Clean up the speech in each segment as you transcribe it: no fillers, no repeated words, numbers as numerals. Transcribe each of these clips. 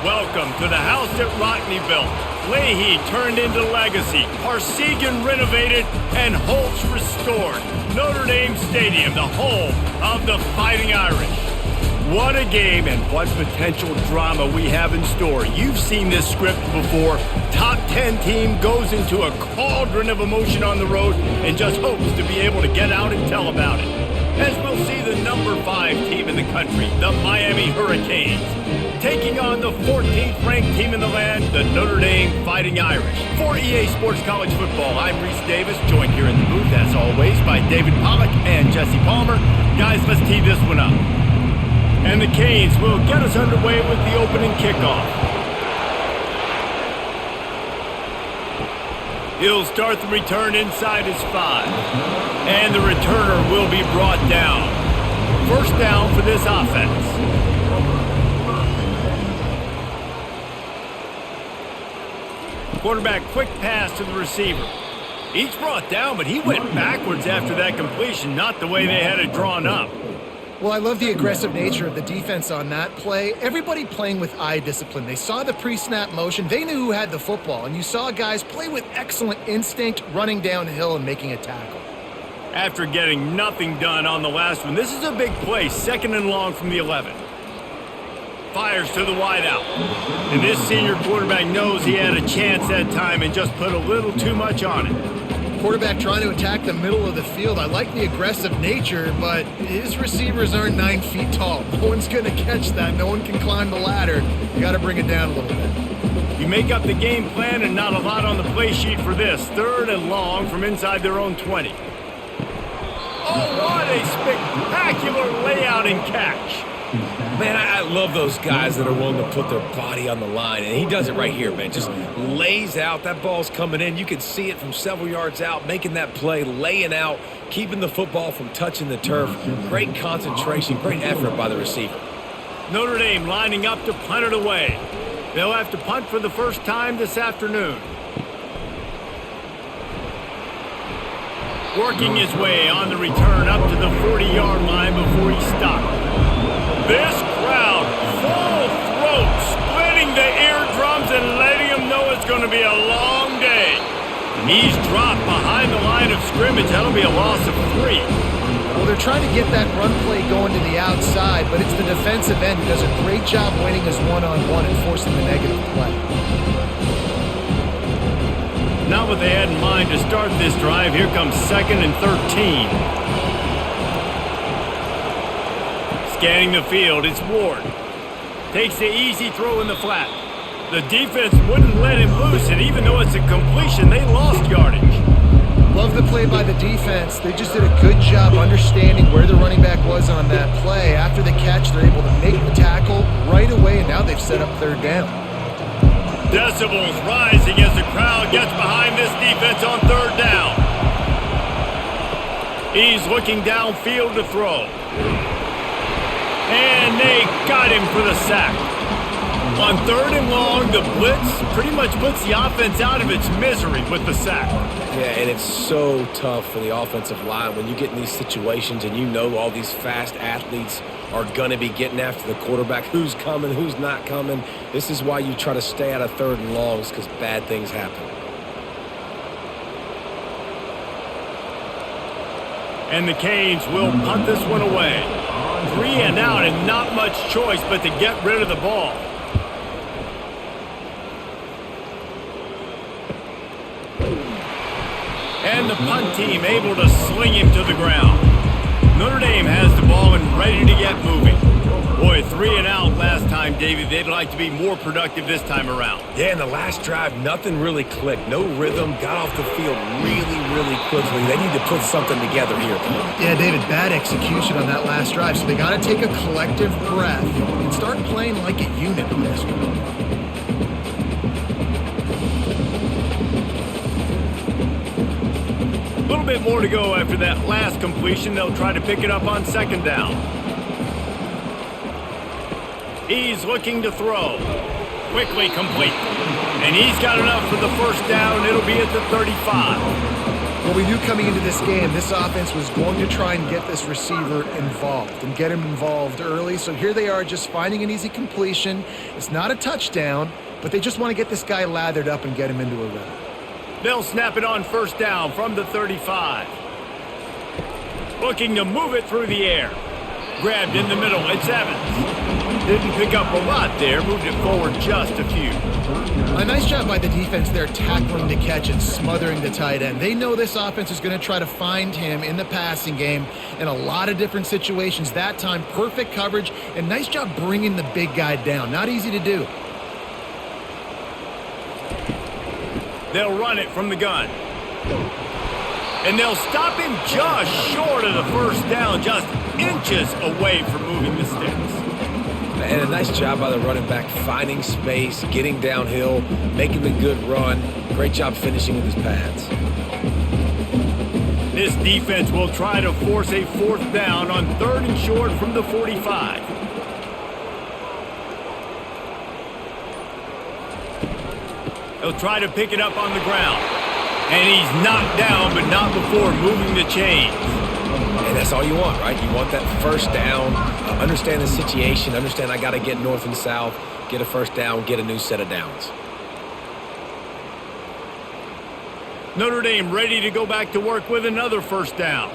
Welcome to the house that Rockney built. Leahy turned into legacy, Parsegan renovated, and Holtz restored. Notre Dame Stadium, the home of the Fighting Irish. What a game and what potential drama we have in store. You've seen this script before. Top 10 team goes into a cauldron of emotion on the road and just hopes to be able to get out and tell about it. As we'll see the number 5 team in the country, the Miami Hurricanes, taking on the 14th ranked team in the land, the Notre Dame Fighting Irish. For EA Sports College Football, I'm Reese Davis, joined here in the booth, as always, by David Pollack and Jesse Palmer. Guys, let's tee this one up. And the Canes will get us underway with the opening kickoff. He'll start the return inside his 5. And the returner will be brought down. First down for this offense. Quarterback quick pass to the receiver. He's brought down, but he went backwards after that completion, not the way they had it drawn up. Well, I love the aggressive nature of the defense on that play. Everybody playing with eye discipline. They saw the pre-snap motion. They knew who had the football. And you saw guys play with excellent instinct, running downhill and making a tackle. After getting nothing done on the last one, this is a big play, 2nd and long from the 11. Fires to the wideout. And this senior quarterback knows he had a chance that time and just put a little too much on it. Quarterback trying to attack the middle of the field. I like the aggressive nature, but his receivers aren't 9 feet tall. No one's going to catch that. No one can climb the ladder. You got to bring it down a little bit. You make up the game plan and not a lot on the play sheet for this. 3rd and long from inside their own 20. Oh, what a spectacular layout and catch. Man, I love those guys that are willing to put their body on the line, and he does it right here, man. Just lays out. That ball's coming in. You can see it from several yards out, making that play, laying out, keeping the football from touching the turf. Great concentration, great effort by the receiver. Notre Dame lining up to punt it away. They'll have to punt for the first time this afternoon. Working his way on the return up to the 40-yard line before he stopped. This crowd, full throat, splitting the eardrums and letting them know it's going to be a long day. He's dropped behind the line of scrimmage. That'll be a loss of 3. Well, they're trying to get that run play going to the outside, but it's the defensive end who does a great job winning his one-on-one and forcing the negative play. Not what they had in mind to start this drive. Here comes 2nd and 13. Scanning the field, it's Ward. Takes the easy throw in the flat. The defense wouldn't let him loose, and even though it's a completion, they lost yardage. Love the play by the defense. They just did a good job understanding where the running back was on that play. After the catch, they're able to make the tackle right away, and now they've set up 3rd down. Decibels rising as the crowd gets behind this defense on 3rd down. He's looking downfield to throw. And they got him for the sack. On 3rd and long, the blitz pretty much puts the offense out of its misery with the sack. Yeah, and it's so tough for the offensive line when you get in these situations and you know all these fast athletes are going to be getting after the quarterback. Who's coming, who's not coming. This is why you try to stay out of 3rd and longs, because bad things happen. And the Canes will punt this one away. 3 and out, and not much choice but to get rid of the ball. And the punt team able to sling him to the ground. Notre Dame has the ball and ready to get moving. Boy, 3 and out last time, David. They'd like to be more productive this time around. Yeah, in the last drive, nothing really clicked. No rhythm, got off the field really quickly. They need to put something together here. Yeah, David, bad execution on that last drive, so they got to take a collective breath and start playing like a unit on this one. A little bit more to go after that last completion. They'll try to pick it up on 2nd down. He's looking to throw. Quickly complete. And he's got enough for the first down. It'll be at the 35. Well, we knew coming into this game, this offense was going to try and get this receiver involved and get him involved early. So here they are just finding an easy completion. It's not a touchdown, but they just want to get this guy lathered up and get him into a rhythm. They'll snap it on first down from the 35. Looking to move it through the air. Grabbed in the middle. It's Evans. Didn't pick up a lot there. Moved it forward just a few. A nice job by the defense there, tackling the catch and smothering the tight end. They know this offense is going to try to find him in the passing game in a lot of different situations. That time, perfect coverage, and nice job bringing the big guy down. Not easy to do. They'll run it from the gun. And they'll stop him just short of the first down, just inches away from moving the sticks. And a nice job by the running back, finding space, getting downhill, making the good run. Great job finishing with his pads. This defense will try to force a fourth down on 3rd and short from the 45. He'll try to pick it up on the ground. And he's knocked down, but not before moving the chains. And that's all you want, right? You want that first down, understand the situation, understand I got to get north and south, get a first down, get a new set of downs. Notre Dame ready to go back to work with another first down.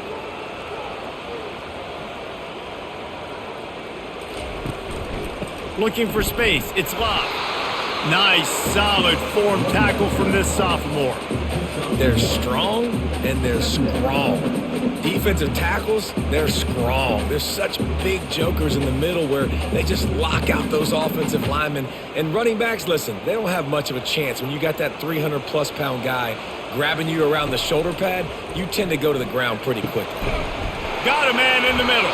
Looking for space. It's Locke. Nice, solid form tackle from this sophomore. They're strong and they're strong. Defensive tackles, they're strong. They're such big jokers in the middle where they just lock out those offensive linemen. And running backs, listen, they don't have much of a chance. When you got that 300-plus pound guy grabbing you around the shoulder pad, you tend to go to the ground pretty quickly. Got a man in the middle.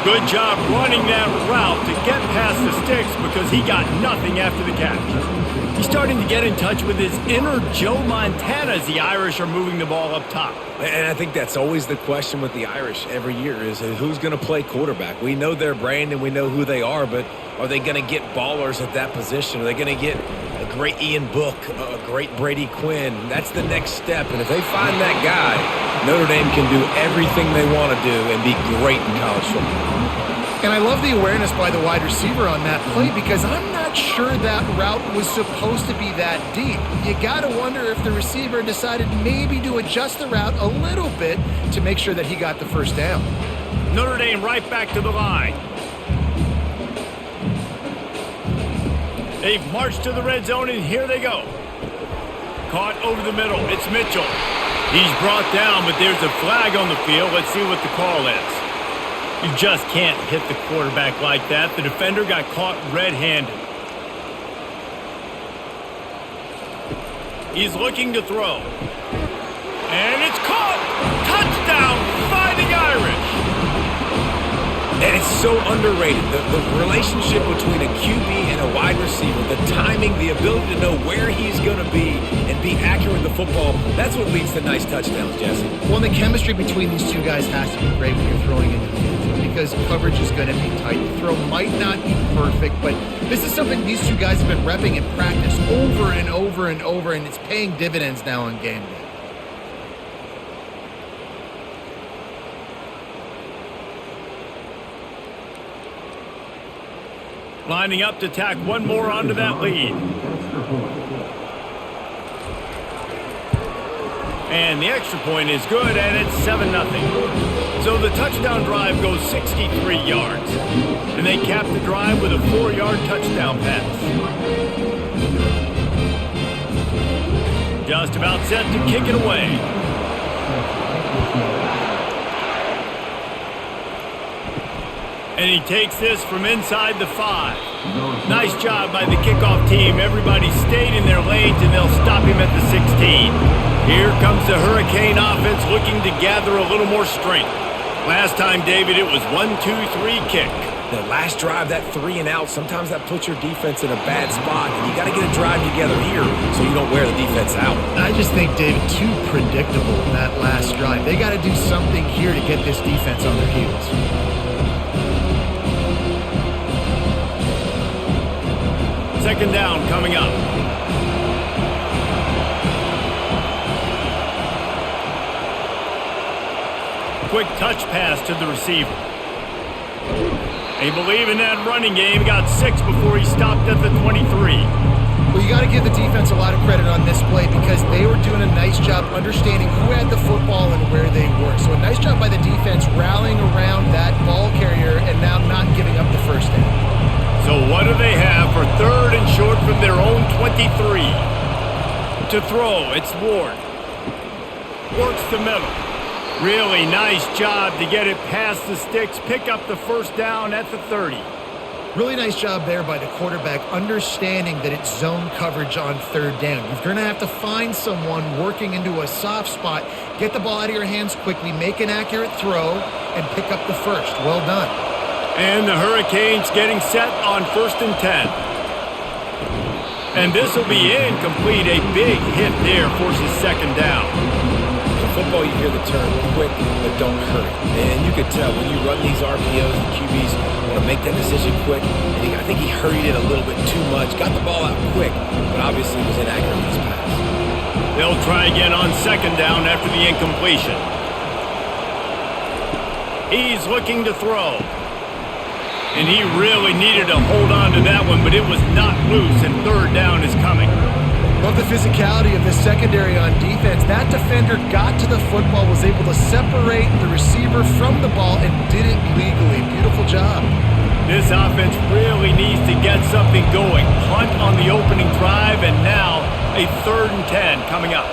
Good job running that route to get past the sticks because he got nothing after the catch. He's starting to get in touch with his inner Joe Montana as the Irish are moving the ball up top. And I think that's always the question with the Irish every year is who's going to play quarterback. We know their brand and we know who they are, but are they going to get ballers at that position? Are they going to get a great Ian Book, a great Brady Quinn? That's the next step. And if they find that guy, Notre Dame can do everything they want to do and be great in college football. And I love the awareness by the wide receiver on that play because I'm not sure that route was supposed to be that deep. You got to wonder if the receiver decided maybe to adjust the route a little bit to make sure that he got the first down. Notre Dame right back to the line. They've marched to the red zone, and here they go. Caught over the middle. It's Mitchell. He's brought down, but there's a flag on the field. Let's see what the call is. You just can't hit the quarterback like that. The defender got caught red-handed. He's looking to throw. And it's caught! Touchdown, Fighting Irish! And it's so underrated. The relationship between a QB and a wide receiver, the timing, the ability to know where he's going to be and be accurate with the football, that's what leads to nice touchdowns, Jesse. Well, the chemistry between these two guys has to be great when you're throwing into the end zone because coverage is going to be tight. The throw might not be perfect, but this is something these two guys have been repping in practice over and over and over, and it's paying dividends now on game day. Lining up to tack one more onto that lead. And the extra point is good, and it's 7-0. So the touchdown drive goes 63 yards. And they cap the drive with a 4-yard touchdown pass. Just about set to kick it away. And he takes this from inside the 5. Nice job by the kickoff team. Everybody stayed in their lanes, and they'll stop him at the 16. Here comes the Hurricane offense looking to gather a little more strength. Last time, David, it was 1-2-3 kick. The last drive, that 3 and out, sometimes that puts your defense in a bad spot. And you got to get a drive together here so you don't wear the defense out. I just think, David, too predictable in that last drive. They got to do something here to get this defense on their heels. Second down coming up. quick touch pass to the receiver. They believe in that running game. Got 6 before he stopped at the 23. Well, you got to give the defense a lot of credit on this play because they were doing a nice job understanding who had the football and where they were. So a nice job by the defense rallying around that ball carrier and now not giving up the first down. So what do they have for 3rd and short from their own 23? To throw, it's Ward. Works the middle. Really nice job to get it past the sticks, pick up the first down at the 30. Really nice job there by the quarterback, understanding that it's zone coverage on 3rd down. You're going to have to find someone working into a soft spot, get the ball out of your hands quickly, make an accurate throw, and pick up the first. Well done. And the Hurricanes getting set on 1st and 10. And this will be incomplete. A big hit there forces 2nd down. Football, you hear the term quick, but don't hurry. And you could tell when you run these RPOs, the QBs want to make that decision quick. And I think he hurried it a little bit too much. Got the ball out quick, but obviously was inaccurate in his pass. They'll try again on 2nd down after the incompletion. He's looking to throw. And he really needed to hold on to that one, but it was not loose, and 3rd down is coming. Love the physicality of the secondary on defense. That defender got to the football, was able to separate the receiver from the ball, and did it legally. Beautiful job. This offense really needs to get something going. Punt on the opening drive, and now a 3rd and 10 coming up.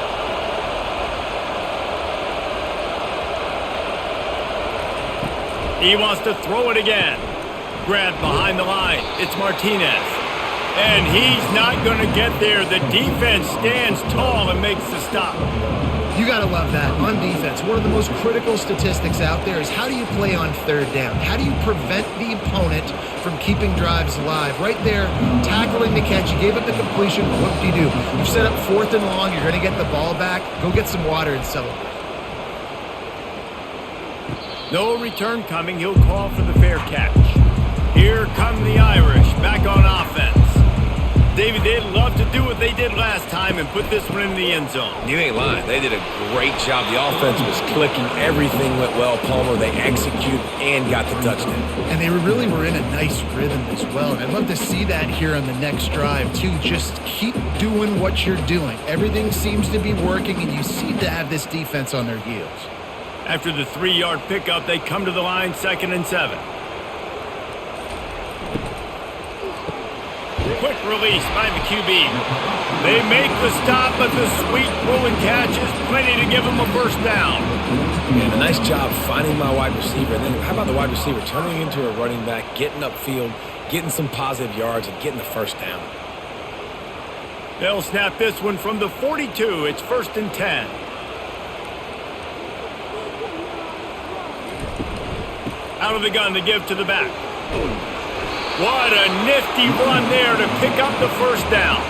He wants to throw it again. Grabbed behind the line. It's Martinez. And he's not going to get there. The defense stands tall and makes the stop. You got to love that on defense. One of the most critical statistics out there is how do you play on 3rd down? How do you prevent the opponent from keeping drives alive? Right there, tackling the catch. You gave up the completion. What do? You set up 4th and long. You're going to get the ball back. Go get some water and celebrate. No return coming. He'll call for the fair catch. Here come the Irish back on offense. David, they'd love to do what they did last time and put this one in the end zone. You ain't lying. They did a great job. The offense was clicking. Everything went well. Palmer, they executed and got the touchdown. And they really were in a nice rhythm as well. And I'd love to see that here on the next drive, too. Just keep doing what you're doing. Everything seems to be working, and you seem to have this defense on their heels. After the 3-yard pickup, they come to the line 2nd and 7. Quick release by the QB. They make the stop, but the sweet throw and catch is plenty to give them a first down. And a nice job finding my wide receiver. And then how about the wide receiver turning into a running back, getting upfield, getting some positive yards, and getting the first down. They'll snap this one from the 42. It's 1st and 10. Out of the gun to give to the back. What a nifty run there to pick up the first down.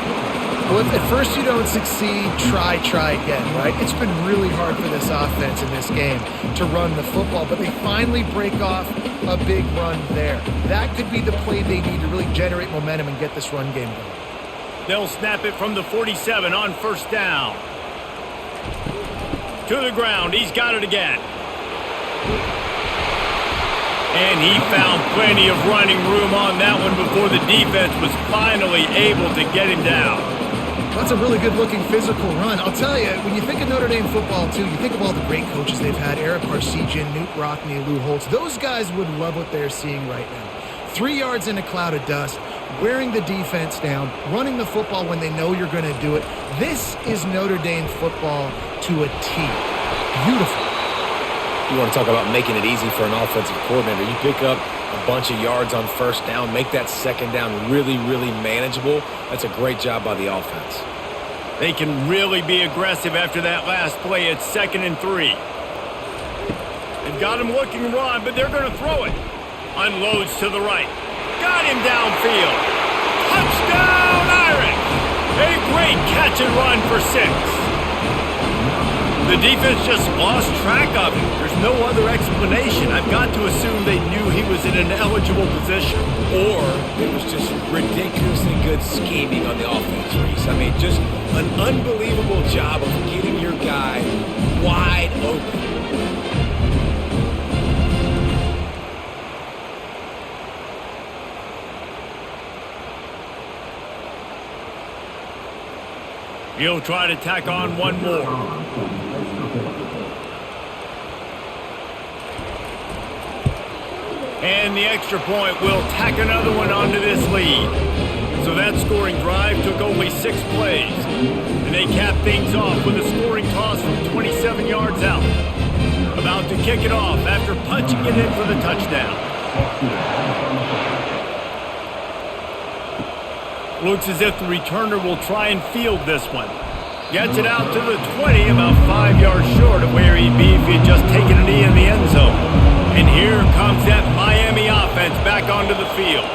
Well, if at first you don't succeed, try again, right? It's been really hard for this offense in this game to run the football, but they finally break off a big run there. That could be the play they need to really generate momentum and get this run game going. They'll snap it from the 47 on 1st down. To the ground. He's got it again. And he found plenty of running room on that one before the defense was finally able to get him down. That's a really good-looking physical run. I'll tell you, when you think of Notre Dame football, too, you think of all the great coaches they've had, Eric Parsegian, Newt Rockne, Lou Holtz. Those guys would love what they're seeing right now. 3 yards in a cloud of dust, wearing the defense down, running the football when they know you're going to do it. This is Notre Dame football to a T. Beautiful. You want to talk about making it easy for an offensive coordinator. You pick up a bunch of yards on 1st down, make that 2nd down really, really manageable. That's a great job by the offense. They can really be aggressive after that last play. It's 2nd and 3. They've got him looking run, but they're going to throw it. Unloads to the right. Got him downfield. Touchdown, Irish! A great catch and run for 6. The defense just lost track of him. There's no other explanation. I've got to assume they knew he was in an eligible position. Or it was just ridiculously good scheming on the offense, Reese. I mean, just an unbelievable job of getting your guy wide open. He'll try to tack on one more. And the extra point will tack another one onto this lead. So that scoring drive took only 6 plays. And they cap things off with a scoring toss from 27 yards out. About to kick it off after punching it in for the touchdown. Looks as if the returner will try and field this one. Gets it out to the 20, about 5 yards short of where he'd be if he had just taken a knee in the end zone. And here comes that Miami offense back onto the field.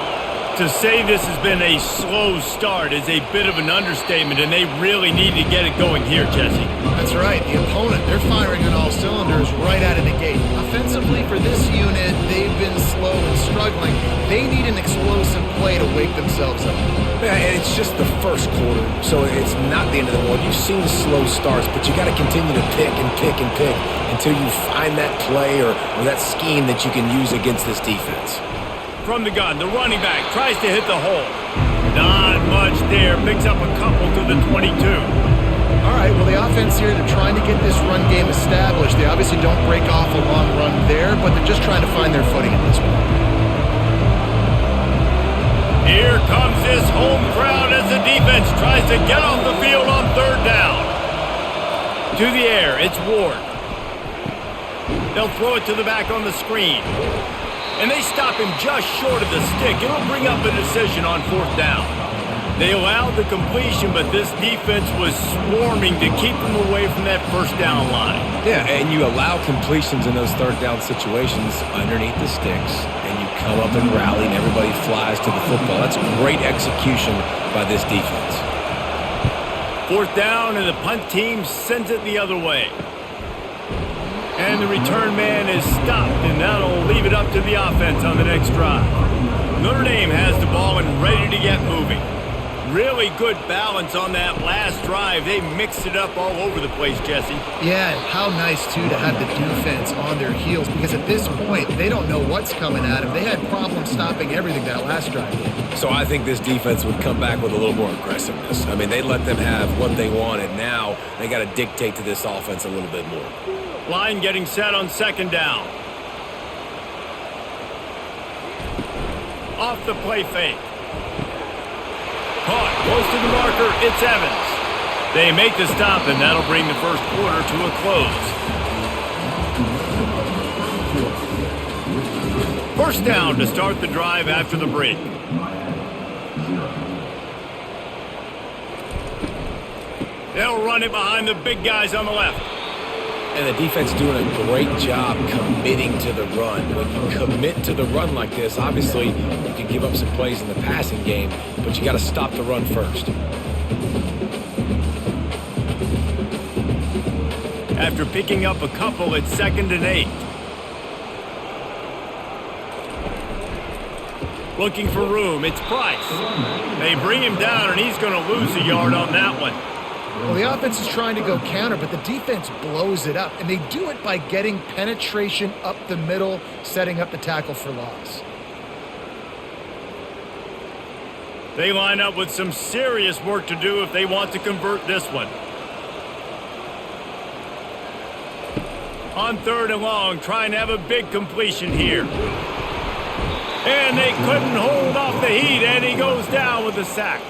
To say this has been a slow start is a bit of an understatement, and they really need to get it going here, Jesse. That's right. The opponent, they're firing on all cylinders right out of the gate. Offensively, for this unit, they've been slow and struggling. They need an explosive play to wake themselves up. Yeah, and it's just the first quarter, so it's not the end of the world. You've seen slow starts, but you got to continue to pick and pick and pick until you find that play or that scheme that you can use against this defense. From the gun, the running back tries to hit the hole. Not much there. Picks up a couple to the 22. All right, well, the offense here, they're trying to get this run game established. They obviously don't break off a long run there, but they're just trying to find their footing at this point. Here comes this home crowd as the defense tries to get off the field on 3rd down. To the air, it's Ward. They'll throw it to the back on the screen. And they stop him just short of the stick. It'll bring up a decision on 4th down. They allowed the completion, but this defense was swarming to keep them away from that 1st down line. Yeah, and you allow completions in those 3rd down situations underneath the sticks, and you come up and rally, and everybody flies to the football. That's great execution by this defense. 4th down, and the punt team sends it the other way. And the return man is stopped, and that'll leave it up to the offense on the next drive. Notre Dame has the ball and ready to get moving. Really good balance on that last drive. They mixed it up all over the place, Jesse. Yeah, how nice, too, to have the defense on their heels, because at this point, they don't know what's coming at them. They had problems stopping everything that last drive. So I think this defense would come back with a little more aggressiveness. I mean, they let them have what they wanted. Now they got to dictate to this offense a little bit more. Line getting set on 2nd down. Off the play fake. Caught close to the marker. It's Evans. They make the stop, and that'll bring the 1st quarter to a close. 1st down to start the drive after the break. They'll run it behind the big guys on the left. And the defense doing a great job committing to the run. When you commit to the run like this, obviously you can give up some plays in the passing game, but you got to stop the run first. After picking up a couple, it's 2nd and 8. Looking for room, it's Price. They bring him down, and he's going to lose a yard on that one. Well, the offense is trying to go counter, but the defense blows it up, and they do it by getting penetration up the middle, setting up the tackle for loss. They line up with some serious work to do if they want to convert this one. On 3rd and long, trying to have a big completion here. And they couldn't hold off the heat, and he goes down with a sack.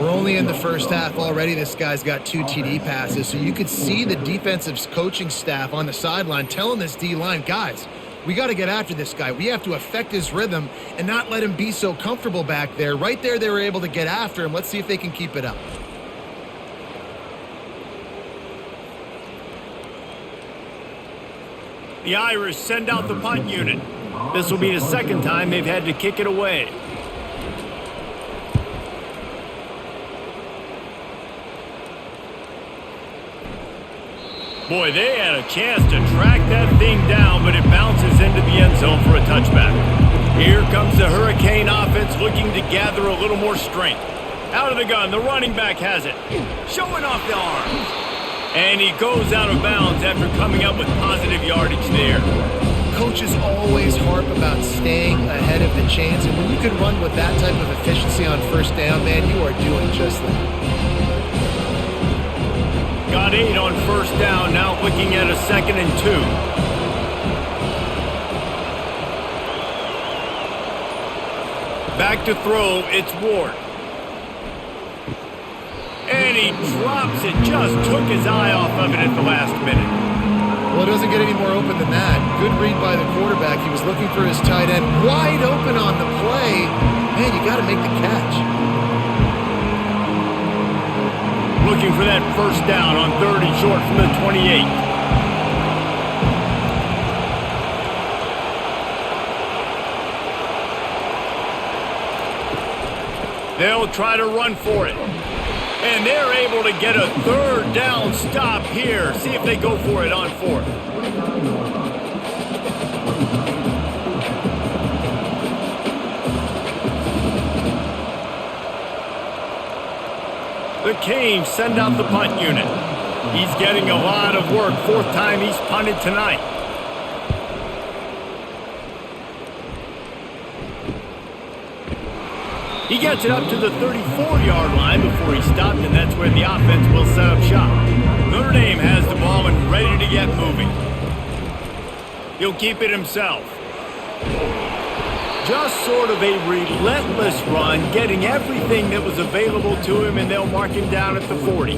We're only in the 1st half already. This guy's got 2 TD passes, so you could see the defensive coaching staff on the sideline telling this D-line, guys, we got to get after this guy. We have to affect his rhythm and not let him be so comfortable back there. Right there, they were able to get after him. Let's see if they can keep it up. The Irish send out the punt unit. This will be the 2nd time they've had to kick it away. Boy, they had a chance to track that thing down, but it bounces into the end zone for a touchback. Here comes the Hurricane offense looking to gather a little more strength. Out of the gun, the running back has it. Showing off the arms. And he goes out of bounds after coming up with positive yardage there. Coaches always harp about staying ahead of the chains, and when you can run with that type of efficiency on 1st down, man, you are doing just that. got 8 on first down, now looking at a 2nd and 2. Back to throw, it's Ward. And he drops it, just took his eye off of it at the last minute. Well, it doesn't get any more open than that. Good read by the quarterback. He was looking for his tight end, wide open on the play. Man, you got to make the catch. Looking for that first down on 3rd and short from the 28. They'll try to run for it. And they're able to get a 3rd down stop here. See if they go for it on 4th. The Canes send out the punt unit. He's getting a lot of work. 4th time he's punted tonight. He gets it up to the 34-yard line before he stopped, and that's where the offense will set up shop. Notre Dame has the ball and ready to get moving. He'll keep it himself. Just sort of a relentless run, getting everything that was available to him, and they'll mark him down at the 40.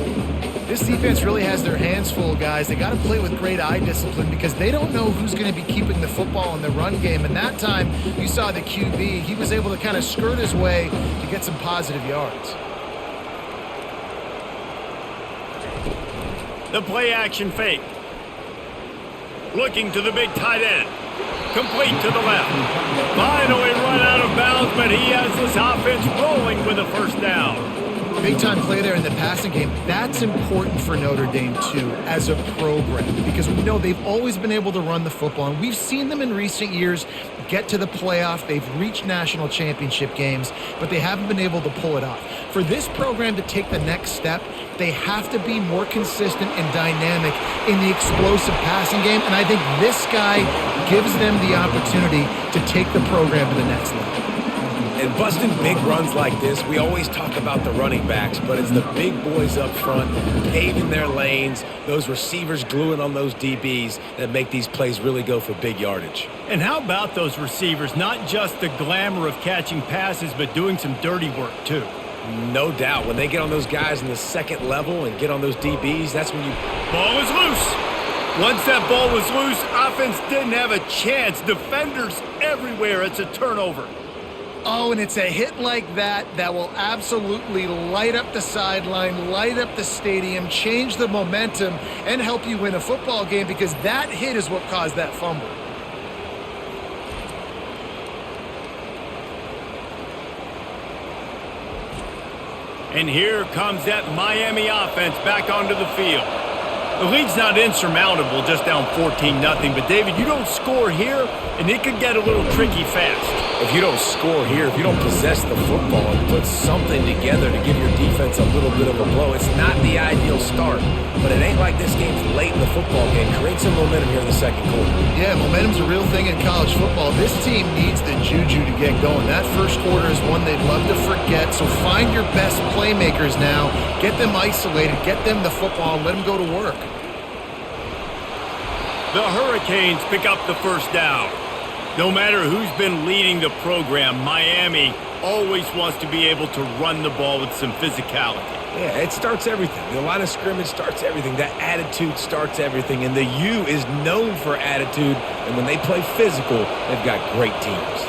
This defense really has their hands full, guys. They got to play with great eye discipline because they don't know who's going to be keeping the football in the run game. And that time, you saw the QB. He was able to kind of skirt his way to get some positive yards. The play action fake. Looking to the big tight end. Complete to the left. Finally run out of bounds, but he has this offense rolling with a first down. Big-time play there in the passing game. That's important for Notre Dame, too, as a program, because we know they've always been able to run the football, and we've seen them in recent years get to the playoff. They've reached national championship games, but they haven't been able to pull it off. For this program to take the next step, they have to be more consistent and dynamic in the explosive passing game, and I think this guy gives them the opportunity to take the program to the next level. And busting big runs like this, we always talk about the running backs, but it's the big boys up front, paving their lanes, those receivers gluing on those DBs that make these plays really go for big yardage. And how about those receivers? Not just the glamour of catching passes, but doing some dirty work, too. No doubt. When they get on those guys in the second level and get on those DBs, that's when you... Ball is loose. Once that ball was loose, offense didn't have a chance. Defenders everywhere. It's a turnover. Oh, and it's a hit like that that will absolutely light up the sideline, light up the stadium, change the momentum, and help you win a football game because that hit is what caused that fumble. And here comes that Miami offense back onto the field. The lead's not insurmountable, just down 14-0. But, David, you don't score here, and it could get a little tricky fast. If you don't score here, if you don't possess the football and put something together to give your defense a little bit of a blow, it's not the ideal start. But it ain't like this game's late in the football game. Create some momentum here in the second quarter. Yeah, momentum's a real thing in college football. This team needs the juju to get going. That first quarter is one they'd love to forget. So find your best playmakers now. Get them isolated. Get them the football and let them go to work. The Hurricanes pick up the first down. No matter who's been leading the program, Miami always wants to be able to run the ball with some physicality. Yeah, it starts everything. The line of scrimmage starts everything. That attitude starts everything. And the U is known for attitude. And when they play physical, they've got great teams.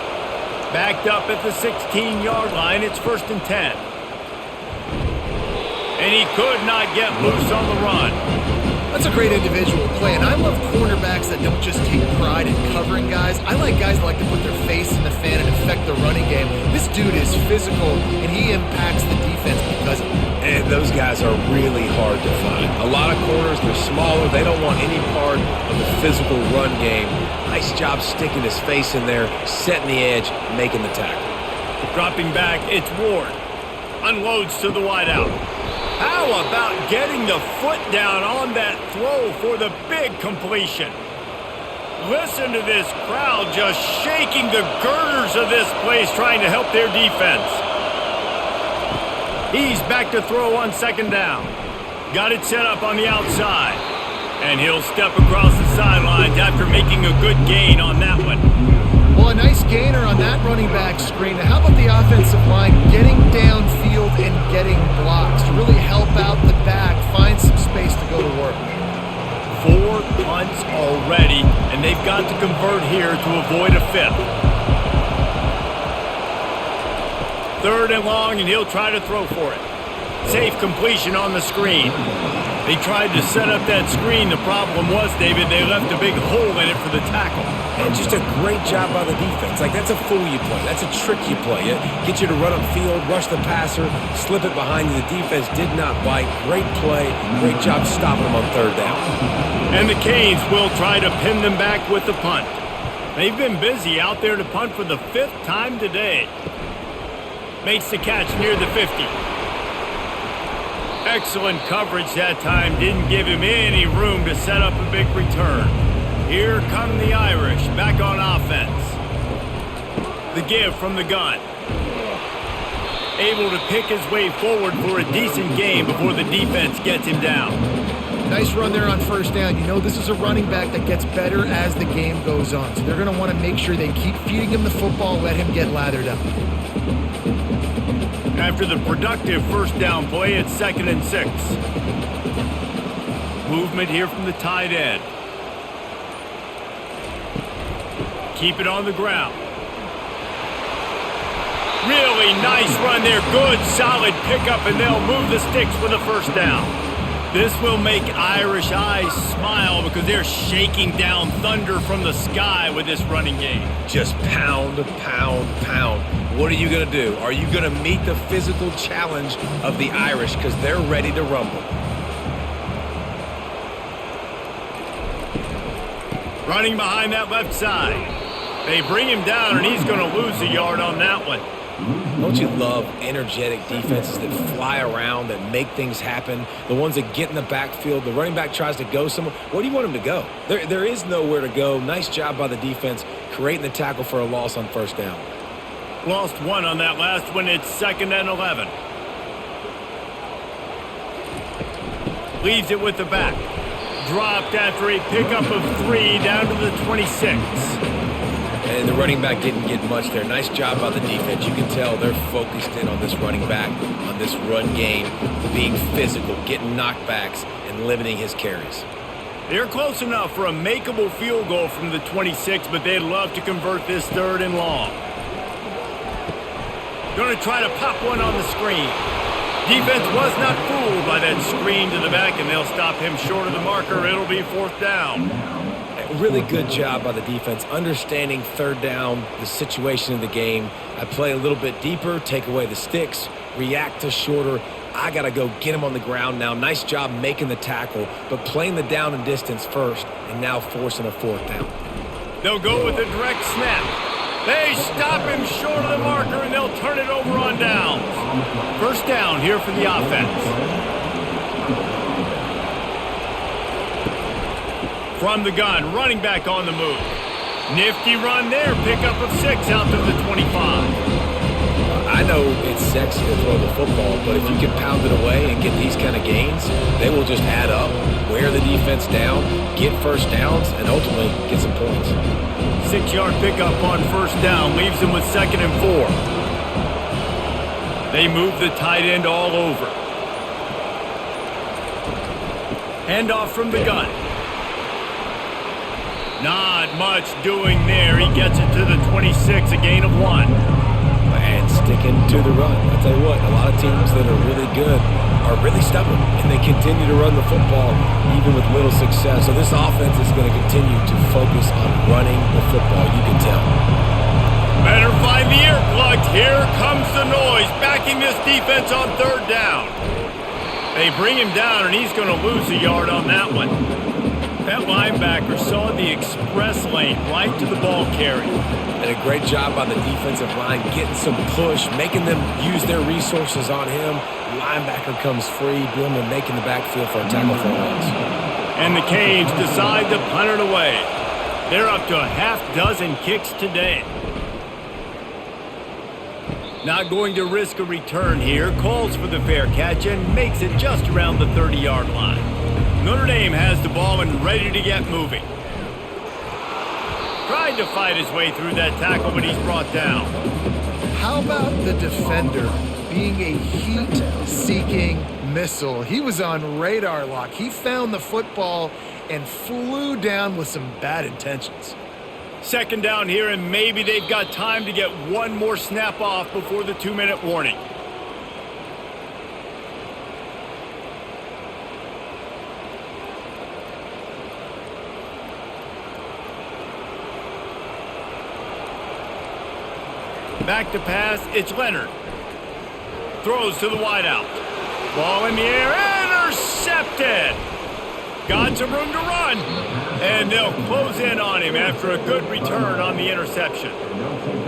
Backed up at the 16-yard line, it's 1st and 10. And he could not get loose on the run. That's a great individual play, and I love cornerbacks that don't just take pride in covering guys. I like guys that like to put their face in the fan and affect the running game. This dude is physical, and he impacts the defense because of it. And those guys are really hard to find. A lot of corners, they're smaller. They don't want any part of the physical run game. Nice job sticking his face in there, setting the edge, making the tackle. Dropping back, it's Ward. Unloads to the wideout. How about getting the foot down on that throw for the big completion? Listen to this crowd just shaking the girders of this place trying to help their defense. He's back to throw on 2nd down. Got it set up on the outside. And he'll step across the sidelines after making a good gain on that one. Well, a nice gainer on that running back screen. Now, how about the offensive line getting downfield and getting blocks to really help out the back, find some space to go to work? 4 punts already, and they've got to convert here to avoid a 5th. 3rd and long, and he'll try to throw for it. Safe completion on the screen. They tried to set up that screen. The problem was, David, they left a big hole in it for the tackle. And just a great job by the defense. Like, that's a fool you play. That's a trick you play. It gets you to run upfield, rush the passer, slip it behind you. The defense did not bite. Great play. Great job stopping them on 3rd down. And the Canes will try to pin them back with the punt. They've been busy out there to punt for the 5th time today. Makes the catch near the 50. Excellent coverage that time. Didn't give him any room to set up a big return. Here come the Irish back on offense. The give from the gun. Able to pick his way forward for a decent game before the defense gets him down. Nice run there on 1st down. You know this is a running back that gets better as the game goes on. So they're going to want to make sure they keep feeding him the football, let him get lathered up. After the productive 1st down play, it's 2nd and 6. Movement here from the tight end. Keep it on the ground. Really nice run there. Good, solid pickup, and they'll move the sticks for the 1st down. This will make Irish eyes smile because they're shaking down thunder from the sky with this running game. Just pound, pound, pound. What are you going to do? Are you going to meet the physical challenge of the Irish because they're ready to rumble? Running behind that left side. They bring him down, and he's going to lose a yard on that one. Don't you love energetic defenses that fly around, that make things happen? The ones that get in the backfield. The running back tries to go somewhere. Where do you want him to go? There is nowhere to go. Nice job by the defense creating the tackle for a loss on 1st down. Lost 1 on that last one. It's 2nd and 11. Leaves it with the back. Dropped after a pickup of 3 down to the 26. And the running back didn't get much there. Nice job by the defense. You can tell they're focused in on this running back, on this run game, being physical, getting knockbacks, and limiting his carries. They're close enough for a makeable field goal from the 26, but they'd love to convert this 3rd and long. Going to try to pop one on the screen. Defense was not fooled by that screen to the back, and they'll stop him short of the marker. It'll be 4th down. Really good job by the defense, understanding 3rd down, the situation of the game. I play a little bit deeper, take away the sticks, react to shorter. I got to go get him on the ground now. Nice job making the tackle, but playing the down and distance first, and now forcing a 4th down. They'll go with a direct snap. They stop him short of the marker, and they'll turn it over on downs. 1st down here for the offense. From the gun, running back on the move. Nifty run there, pickup of 6 out to the 25. I know it's sexy to throw the football, but if you can pound it away and get these kind of gains, they will just add up, wear the defense down, get 1st downs, and ultimately get some points. 6-yard pickup on 1st down, leaves them with 2nd and 4. They move the tight end all over. Handoff from the gun. Not much doing there. He gets it to the 26, a gain of 1. And sticking to the run. I'll tell you what, a lot of teams that are really good are really stubborn, and they continue to run the football even with little success. So this offense is going to continue to focus on running the football, you can tell. Better find the earplugs. Here comes the noise, backing this defense on 3rd down. They bring him down, and he's going to lose a yard on that one. That linebacker saw the express lane right to the ball carrier. And a great job by the defensive line, getting some push, making them use their resources on him. Linebacker comes free, boom, and making the backfield for a tackle for a loss. And the Canes decide to punt it away. They're up to a half dozen kicks today. Not going to risk a return here. Calls for the fair catch and makes it just around the 30-yard line. Notre Dame has the ball and ready to get moving. Tried to fight his way through that tackle, but he's brought down. How about the defender being a heat-seeking missile? He was on radar lock. He found the football and flew down with some bad intentions. Second down here, and maybe they've got time to get one more snap off before the 2-minute warning. Back to pass, it's Leonard. Throws to the wideout. Ball in the air, intercepted! Got some room to run, and they'll close in on him after a good return on the interception.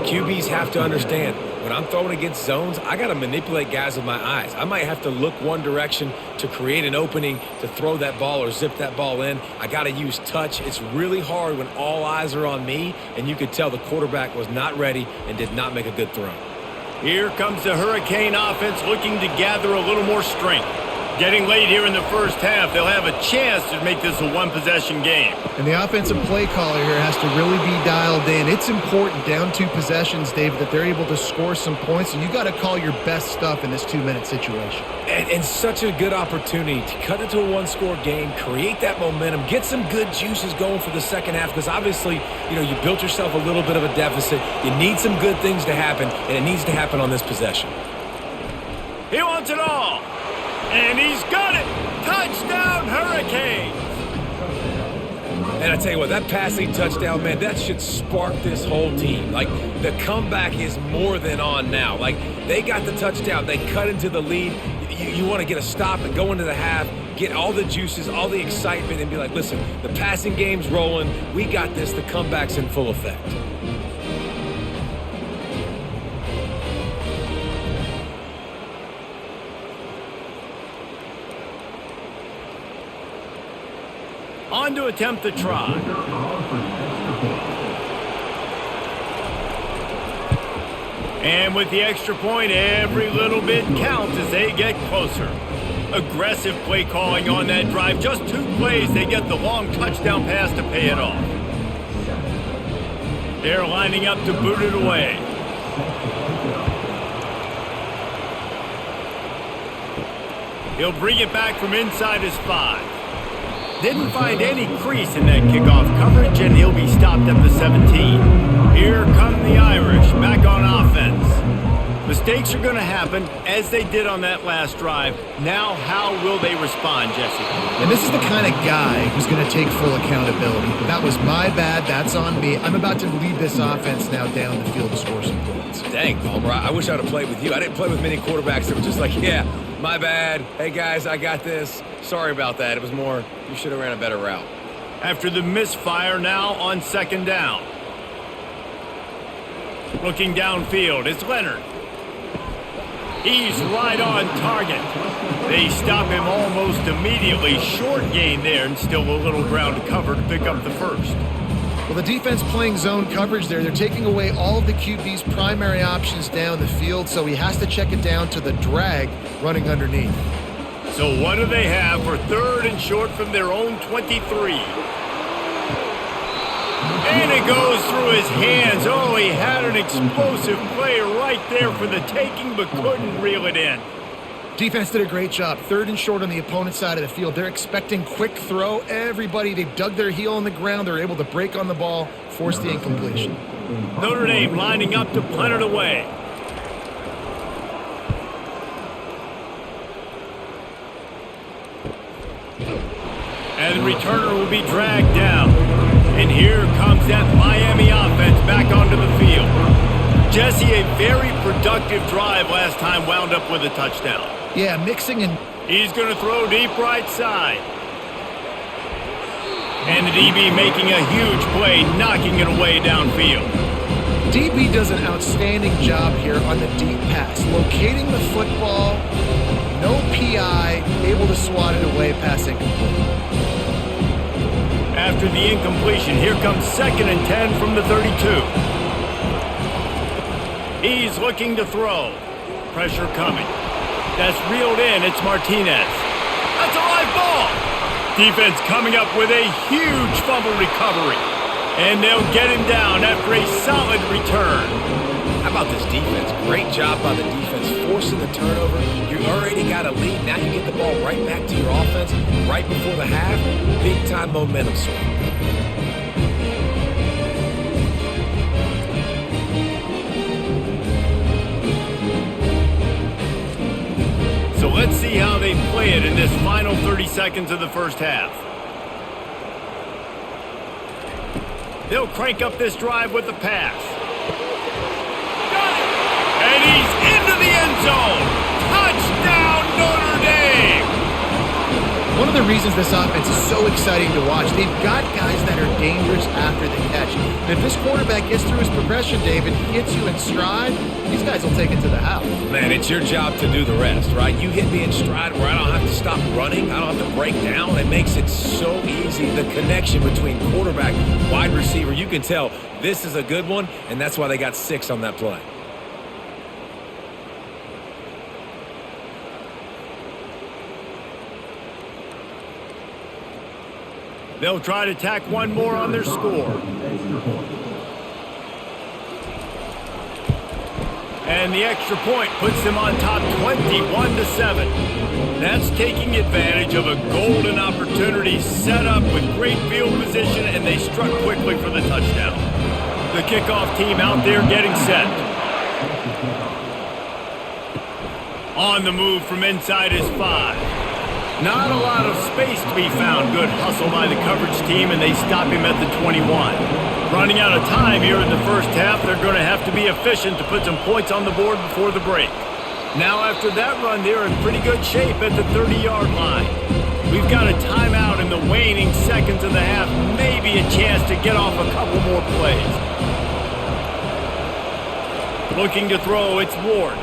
QBs have to understand, when I'm throwing against zones, I got to manipulate guys with my eyes. I might have to look one direction to create an opening to throw that ball or zip that ball in. I got to use touch. It's really hard when all eyes are on me, and you could tell the quarterback was not ready and did not make a good throw. Here comes the Hurricane offense looking to gather a little more strength. Getting late here in the first half, they'll have a chance to make this a one-possession game. And the offensive play caller here has to really be dialed in. It's important down 2 possessions, David, that they're able to score some points, and you got to call your best stuff in this 2-minute situation. And such a good opportunity to cut into a one-score game, create that momentum, get some good juices going for the second half, because obviously, you built yourself a little bit of a deficit. You need some good things to happen, and it needs to happen on this possession. He wants it all. And he's got it! Touchdown, Hurricanes! And I tell you what, that passing touchdown, man, that should spark this whole team. Like, the comeback is more than on now. Like, they got the touchdown. They cut into the lead. You want to get a stop and go into the half, get all the juices, all the excitement, and be like, listen, the passing game's rolling. We got this. The comeback's in full effect. On to attempt the try. And with the extra point, every little bit counts as they get closer. Aggressive play calling on that drive. Just 2 plays, they get the long touchdown pass to pay it off. They're lining up to boot it away. He'll bring it back from inside his 5. Didn't find any crease in that kickoff coverage, and he'll be stopped at the 17. Here come the Irish, back on offense. Mistakes are going to happen, as they did on that last drive. Now, how will they respond, Jesse? And this is the kind of guy who's going to take full accountability. That was my bad. That's on me. I'm about to lead this offense now down the field to score some points. Dang, Palmer, I wish I would have played with you. I didn't play with many quarterbacks that were just like, yeah, my bad. Hey, guys, I got this. Sorry about that. It was more, you should have ran a better route. After the misfire, now on second down. Looking downfield, it's Leonard. He's right on target. They stop him almost immediately. Short gain there, and still a little ground to cover to pick up the first. Well, the defense playing zone coverage there. They're taking away all of the QB's primary options down the field, so he has to check it down to the drag running underneath. So what do they have for 3rd and short from their own 23? And it goes through his hands. Oh, he had an explosive play right there for the taking, but couldn't reel it in. Defense did a great job. 3rd and short on the opponent's side of the field. They're expecting quick throw. Everybody, they dug their heel in the ground. They're able to break on the ball, force the incompletion. Notre Dame lining up to punt it away. And the returner will be dragged down. And here comes that Miami offense back onto the field. Jesse, a very productive drive last time, wound up with a touchdown. Yeah, mixing and... He's going to throw deep right side. And the DB making a huge play, knocking it away downfield. DB does an outstanding job here on the deep pass. Locating the football, no PI, able to swat it away, pass incomplete. After the incompletion, here comes 2nd and 10 from the 32. He's looking to throw. Pressure coming. That's reeled in. It's Martinez. That's a live ball. Defense coming up with a huge fumble recovery. And they'll get him down after a solid return. How about this defense? Great job by the defense forcing the turnover. You already got a lead. Now you get the ball right back to your offense right before the half. Big-time momentum swing. So let's see how they play it in this final 30 seconds of the first half. They'll crank up this drive with the pass. Got it! And he's into the end zone. Touchdown, Notre Dame! One of the reasons this offense is so exciting to watch, they've got guys that are dangerous after the catch. And if this quarterback gets through his progression, David, hits you in stride, these guys will take it to the house. Man, it's your job to do the rest, right? You hit me in stride where I don't have to stop running. I don't have to break down. It makes it so easy. The connection between quarterback, wide receiver, you can tell this is a good one, and that's why they got 6 on that play. They'll try to tack one more on their score. And the extra point puts them on top 21-7. That's taking advantage of a golden opportunity set up with great field position, and they struck quickly for the touchdown. The kickoff team out there getting set. On the move from inside his 5. Not a lot of space to be found. Good hustle by the coverage team, and they stop him at the 21. Running out of time here in the first half, they're going to have to be efficient to put some points on the board before the break. Now after that run, they're in pretty good shape at the 30-yard line. We've got a timeout in the waning seconds of the half, maybe a chance to get off a couple more plays. Looking to throw, it's Ward.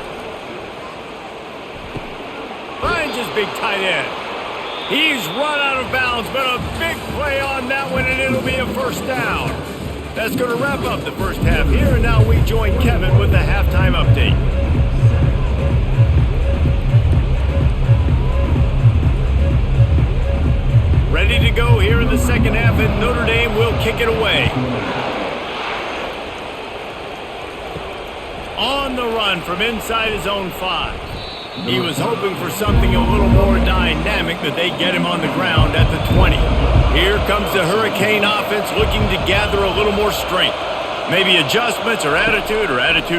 Finds his big tight end. He's run out of bounds, but a big play on that one, and it'll be a first down. That's going to wrap up the first half here, and now we join Kevin with the halftime update. Ready to go here in the second half, and Notre Dame will kick it away. On the run from inside his own 5. He was hoping for something a little more dynamic, but they get him on the ground at the 20. Here comes the Hurricane offense looking to gather a little more strength. Maybe adjustments or attitude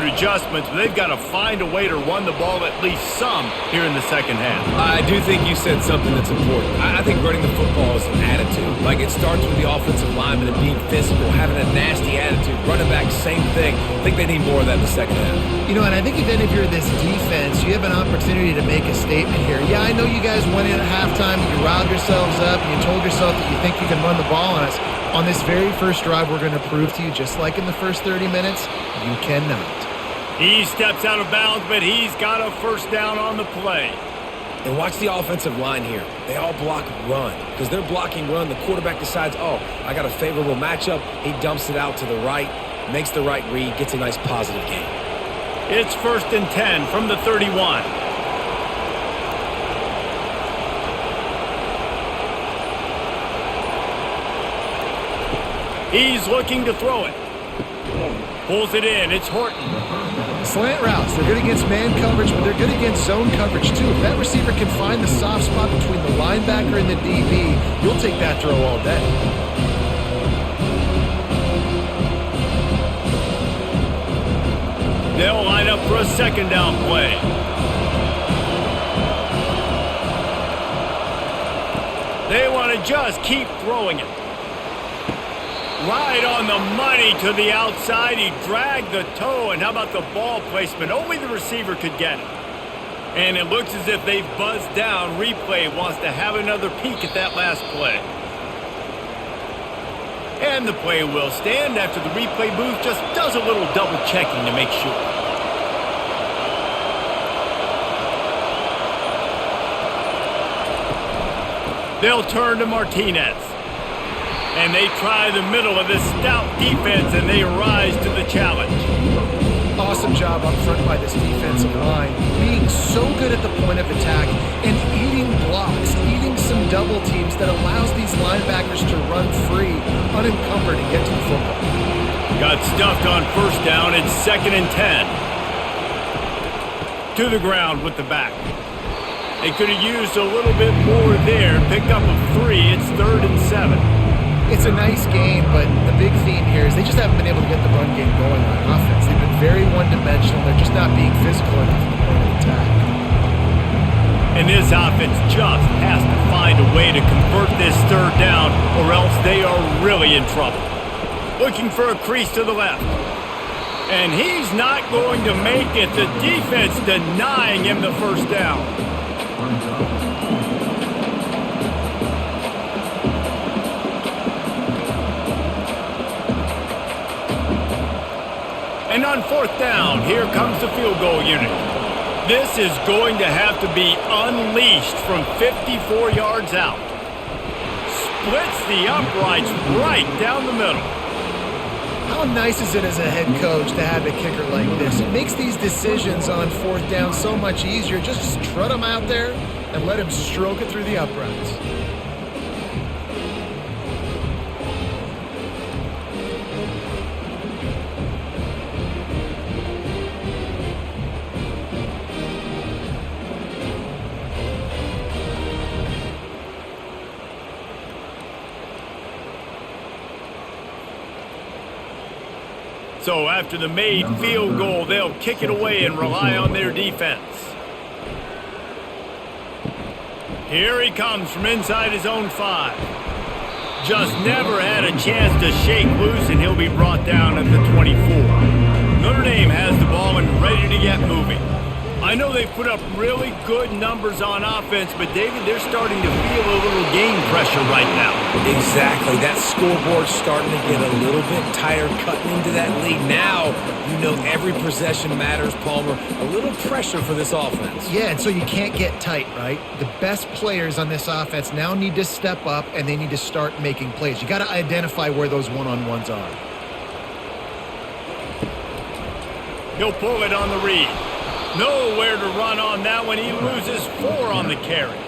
adjustments, but they've got to find a way to run the ball at least some here in the second half. I do think you said something that's important. I think running the football is an attitude. Like, it starts with the offensive lineman and being physical, having a nasty attitude. Running back, same thing. I think they need more of that in the second half. You know, and I think even if you're this defense, you have an opportunity to make a statement here. Yeah, I know you guys went in at halftime and you riled yourselves up and you told yourself that you think you can run the ball on us. On this very first drive, we're going to prove to you, just like in the first 30 minutes, you cannot. He steps out of bounds, but he's got a first down on the play. And watch the offensive line here. They all block run. Because they're blocking run, the quarterback decides, oh, I got a favorable matchup. He dumps it out to the right, makes the right read, gets a nice positive gain. It's 1st and 10 from the 31. He's looking to throw it. Pulls it in. It's Horton. Slant routes, they're good against man coverage, but they're good against zone coverage too. If that receiver can find the soft spot between the linebacker and the DB, you'll take that throw all day. They'll line up for a second down play. They want to just keep throwing it. Right on the money to the outside. He dragged the toe, and how about the ball placement? Only the receiver could get it. And it looks as if they've buzzed down. Replay wants to have another peek at that last play. And the play will stand after the replay booth just does a little double checking to make sure. They'll turn to Martinez. And they try the middle of this stout defense, and they rise to the challenge. Awesome job up front by this defensive line, being so good at the point of attack and eating blocks, eating some double teams that allows these linebackers to run free, unencumbered, and get to the football. Got stuffed on first down. It's 2nd and 10. To the ground with the back. They could have used a little bit more there. Picked up a 3. It's 3rd and 7. It's a nice game, but the big theme here is they just haven't been able to get the run game going on offense. They've been very one-dimensional. They're just not being physical at the point of attack. And this offense just has to find a way to convert this 3rd down, or else they are really in trouble. Looking for a crease to the left. And he's not going to make it. The defense denying him the first down. And on 4th down, here comes the field goal unit. This is going to have to be unleashed from 54 yards out. Splits the uprights right down the middle. How nice is it as a head coach to have a kicker like this? It makes these decisions on 4th down so much easier. Just strut him out there and let him stroke it through the uprights. So after the made field goal, they'll kick it away and rely on their defense. Here he comes from inside his own 5. Just never had a chance to shake loose, and he'll be brought down at the 24. Notre Dame has the ball and ready to get moving. I know they've put up really good numbers on offense, but David, they're starting to feel a little game pressure right now. Exactly. That scoreboard's starting to get a little bit tired cutting into that lead. Now, you know every possession matters, Palmer. A little pressure for this offense. Yeah, and so you can't get tight, right? The best players on this offense now need to step up, and they need to start making plays. You got to identify where those one-on-ones are. He'll pull it on the read. Nowhere to run on that one. He loses 4 on the carry.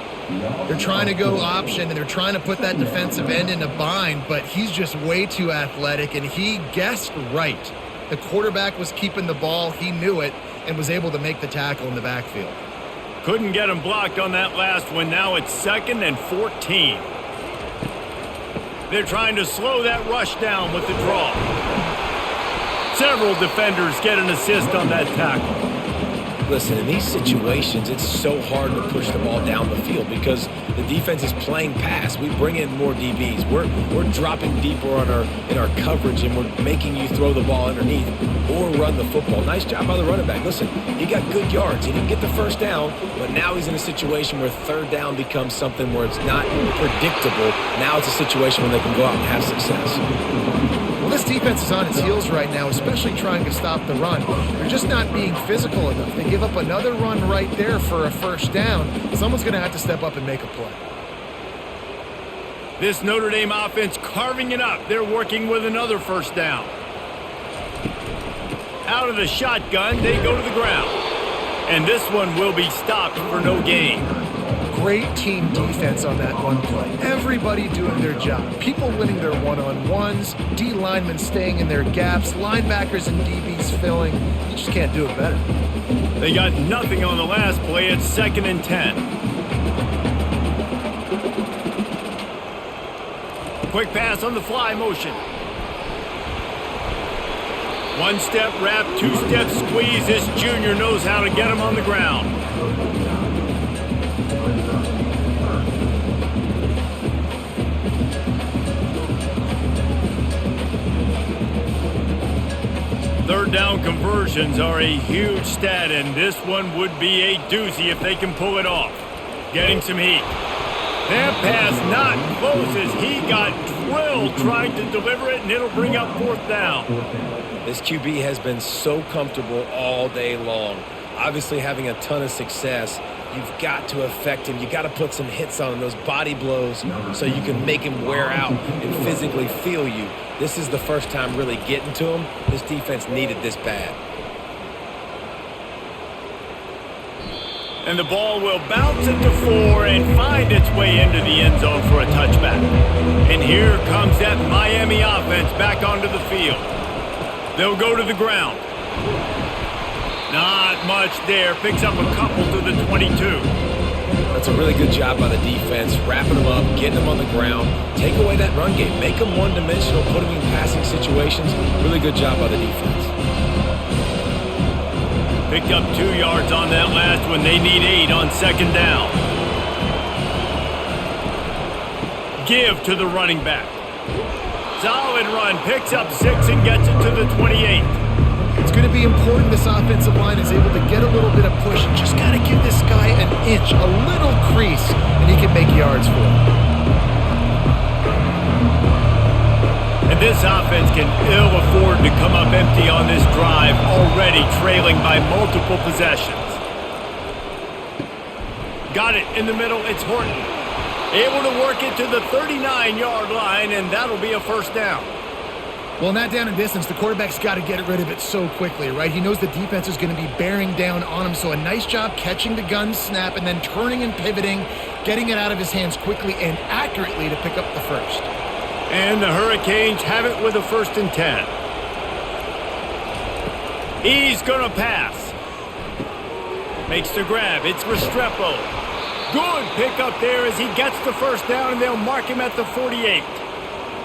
They're trying to go option, and they're trying to put that defensive end in a bind, but he's just way too athletic, and he guessed right. The quarterback was keeping the ball. He knew it and was able to make the tackle in the backfield. Couldn't get him blocked on that last one. Now it's 2nd and 14. They're trying to slow that rush down with the draw. Several defenders get an assist on that tackle. Listen, in these situations, it's so hard to push the ball down the field because the defense is playing pass. We bring in more DBs. We're dropping deeper in our coverage, and we're making you throw the ball underneath or run the football. Nice job by the running back. Listen, he got good yards. He didn't get the first down, but now he's in a situation where 3rd down becomes something where it's not predictable. Now it's a situation where they can go out and have success. Well, this defense is on its heels right now, especially trying to stop the run. They're just not being physical enough. They give up another run right there for a first down. Someone's going to have to step up and make a play. This Notre Dame offense carving it up. They're working with another first down. Out of the shotgun, they go to the ground. And this one will be stopped for no gain. Great team defense on that one play. Everybody doing their job. People winning their one-on-ones, D linemen staying in their gaps, linebackers and DBs filling. You just can't do it better. They got nothing on the last play. It's 2nd and 10. Quick pass on the fly motion. One-step wrap, two-step squeeze. This junior knows how to get him on the ground. Third down conversions are a huge stat, and this one would be a doozy if they can pull it off. Getting some heat. That pass not close as he got drilled trying to deliver it, and it'll bring up 4th down. This QB has been so comfortable all day long. Obviously having a ton of success. You've got to affect him. You've got to put some hits on him, those body blows, so you can make him wear out and physically feel you. This is the first time really getting to him. This defense needed this bad. And the ball will bounce it to 4 and find its way into the end zone for a touchback. And here comes that Miami offense back onto the field. They'll go to the ground. Not much there. Picks up a couple to the 22. That's a really good job by the defense, wrapping them up, getting them on the ground. Take away that run game. Make them one-dimensional, put them in passing situations. Really good job by the defense. Picked up 2 yards on that last one. They need 8 on second down. Give to the running back. Solid run. Picks up 6 and gets it to the 28. It's going to be important this offensive line is able to get a little bit of push. Just got to give this guy an inch, a little crease, and he can make yards for it. And this offense can ill afford to come up empty on this drive, already trailing by multiple possessions. Got it in the middle. It's Horton. Able to work it to the 39-yard line, and that'll be a first down. Well, in that down and distance, the quarterback's got to get rid of it so quickly, right? He knows the defense is going to be bearing down on him, so a nice job catching the gun snap and then turning and pivoting, getting it out of his hands quickly and accurately to pick up the first. And the Hurricanes have it with a 1st and 10. He's going to pass. Makes the grab. It's Restrepo. Good pickup there as he gets the first down, and they'll mark him at the 48.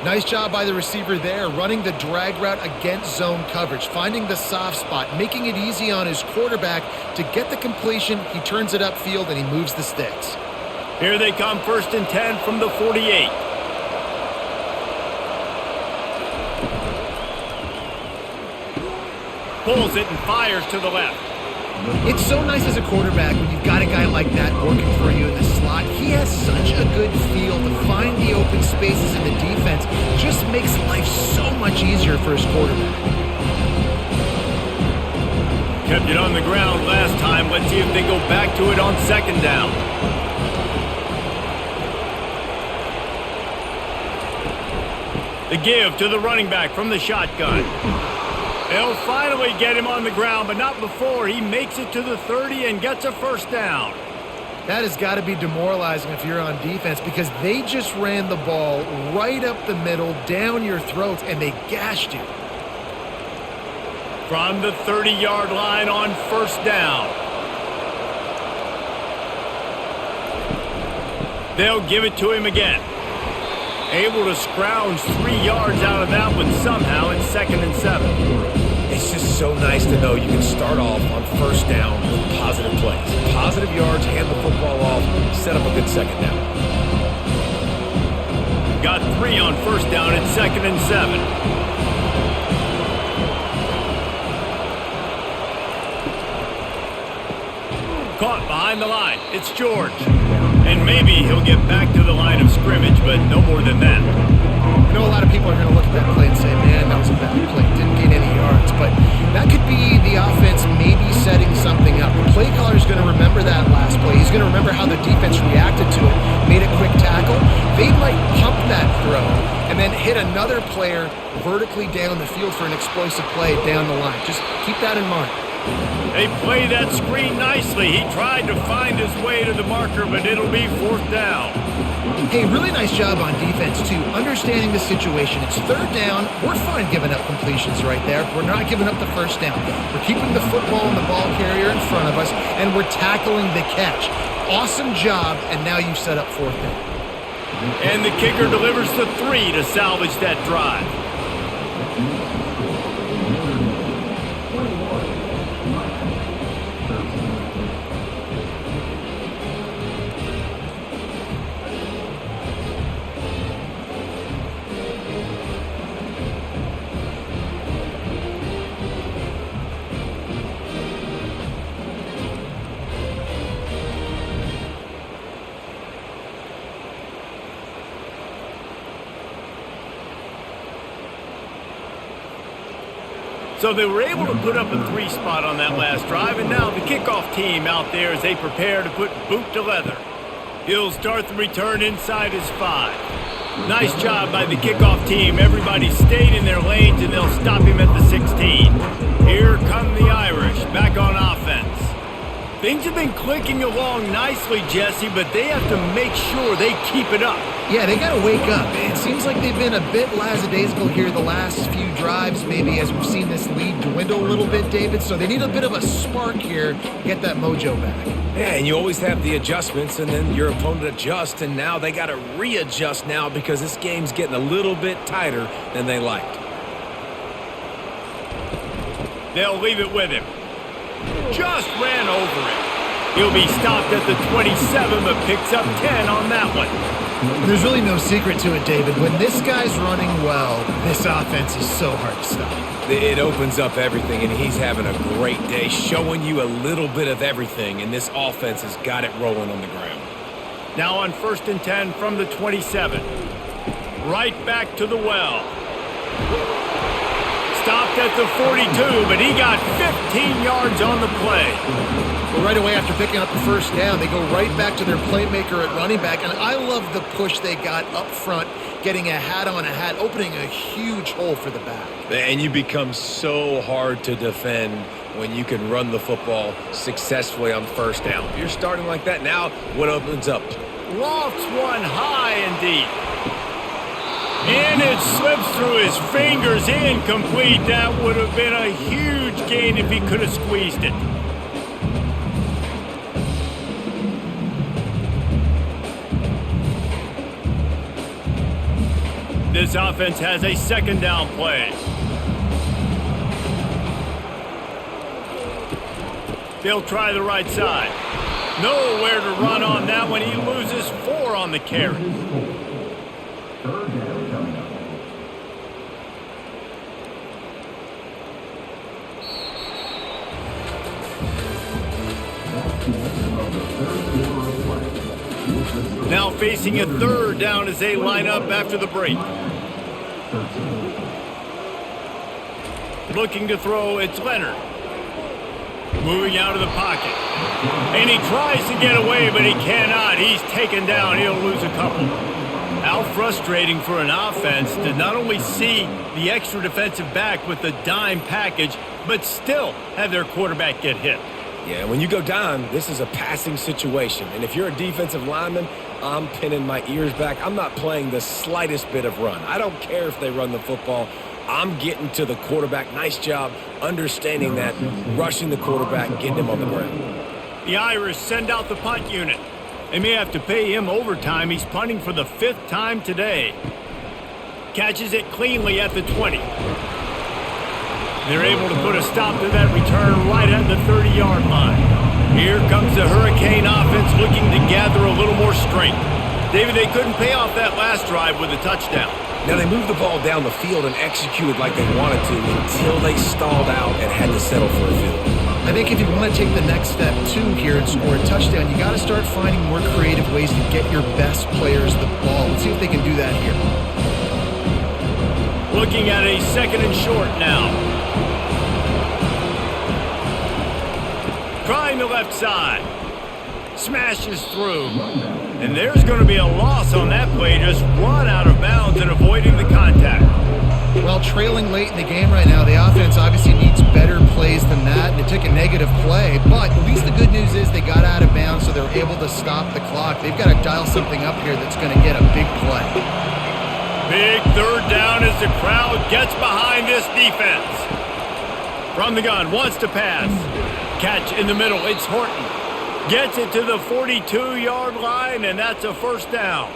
Nice job by the receiver there, running the drag route against zone coverage, finding the soft spot, making it easy on his quarterback to get the completion. He turns it upfield, and he moves the sticks. Here they come, 1st and 10 from the 48. Pulls it and fires to the left. It's so nice as a quarterback when you've got a guy like that working for you in the slot. He has such a good feel to find the open spaces in the defense. Just makes life so much easier for his quarterback. Kept it on the ground last time. Let's see if they go back to it on second down. The give to the running back from the shotgun. They'll finally get him on the ground, but not before he makes it to the 30 and gets a first down. That has got to be demoralizing if you're on defense because they just ran the ball right up the middle, down your throats, and they gashed you. From the 30-yard line on first down. They'll give it to him again. Able to scrounge 3 yards out of that one somehow in 2nd and 7. It's just so nice to know you can start off on first down with positive plays. Positive yards, hand the football off, set up a good second down. Got 3 on first down in 2nd and 7. Caught behind the line. It's George. And maybe he'll get back to the line of scrimmage, but no more than that. I know a lot of people are going to look at that play and say, man, that was a bad play. Didn't gain any yards. But that could be the offense maybe setting something up. The play caller is going to remember that last play. He's going to remember how the defense reacted to it, made a quick tackle. They might pump that throw and then hit another player vertically down the field for an explosive play down the line. Just keep that in mind. They play that screen nicely. He tried to find his way to the marker, but it'll be 4th down. Hey, really nice job on defense, too. Understanding the situation. It's 3rd down. We're fine giving up completions right there. We're not giving up the first down. We're keeping the football and the ball carrier in front of us, and we're tackling the catch. Awesome job, and now you've set up 4th down. And the kicker delivers the 3 to salvage that drive. So they were able to put up a 3 spot on that last drive, and now the kickoff team out there as they prepare to put boot to leather. He'll start the return inside his 5. Nice job by the kickoff team. Everybody stayed in their lanes, and they'll stop him at the 16. Here come the Irish back on offense. Things have been clicking along nicely, Jesse, but they have to make sure they keep it up. Yeah, they got to wake up. It seems like they've been a bit lackadaisical here the last few drives, maybe as we've seen this lead dwindle a little bit, David. So they need a bit of a spark here to get that mojo back. Yeah, and you always have the adjustments, and then your opponent adjusts, and now they got to readjust now because this game's getting a little bit tighter than they liked. They'll leave it with him. Just ran over it. He'll be stopped at the 27, but picks up 10 on that one. There's really no secret to it, David. When this guy's running well, this offense is so hard to stop. It opens up everything, and he's having a great day, showing you a little bit of everything, and this offense has got it rolling on the ground. Now on 1st and 10 from the 27. Right back to the well. Stopped at the 42, but he got 15 yards on the play. Well, right away after picking up the first down, they go right back to their playmaker at running back. And I love the push they got up front, getting a hat on a hat, opening a huge hole for the back. And you become so hard to defend when you can run the football successfully on first down. If you're starting like that, now what opens up? Lofts one high and deep. And it slips through his fingers, incomplete. That would have been a huge gain if he could have squeezed it. This offense has a 2nd down play. They'll try the right side. Nowhere to run on that one. He loses 4 on the carry. Now facing a 3rd down as they line up after the break. Looking to throw, it's Leonard. Moving out of the pocket. And he tries to get away, but he cannot. He's taken down. He'll lose a couple. How frustrating for an offense to not only see the extra defensive back with the dime package, but still have their quarterback get hit. Yeah, when you go down, this is a passing situation. And if you're a defensive lineman, I'm pinning my ears back. I'm not playing the slightest bit of run. I don't care if they run the football. I'm getting to the quarterback. Nice job understanding that, rushing the quarterback, getting him on the ground. The Irish send out the punt unit. They may have to pay him overtime. He's punting for the 5th time today. Catches it cleanly at the 20. They're able to put a stop to that return right at the 30-yard line. Here comes the Hurricane offense looking to gather a little more strength. David, they couldn't pay off that last drive with a touchdown. Now, they moved the ball down the field and executed like they wanted to until they stalled out and had to settle for a field goal. I think if you want to take the next step, too, here and score a touchdown, you got to start finding more creative ways to get your best players the ball. Let's see if they can do that here. Looking at a 2nd and short now. Trying the left side. Smashes through. And there's going to be a loss on that play. Just run out of bounds and avoiding the contact. Well, trailing late in the game right now, the offense obviously needs better plays than that. They took a negative play, but at least the good news is they got out of bounds, so they're able to stop the clock. They've got to dial something up here that's going to get a big play. Big 3rd down as the crowd gets behind this defense. From the gun, wants to pass. Catch in the middle, it's Horton. Gets it to the 42-yard line, and that's a 1st down.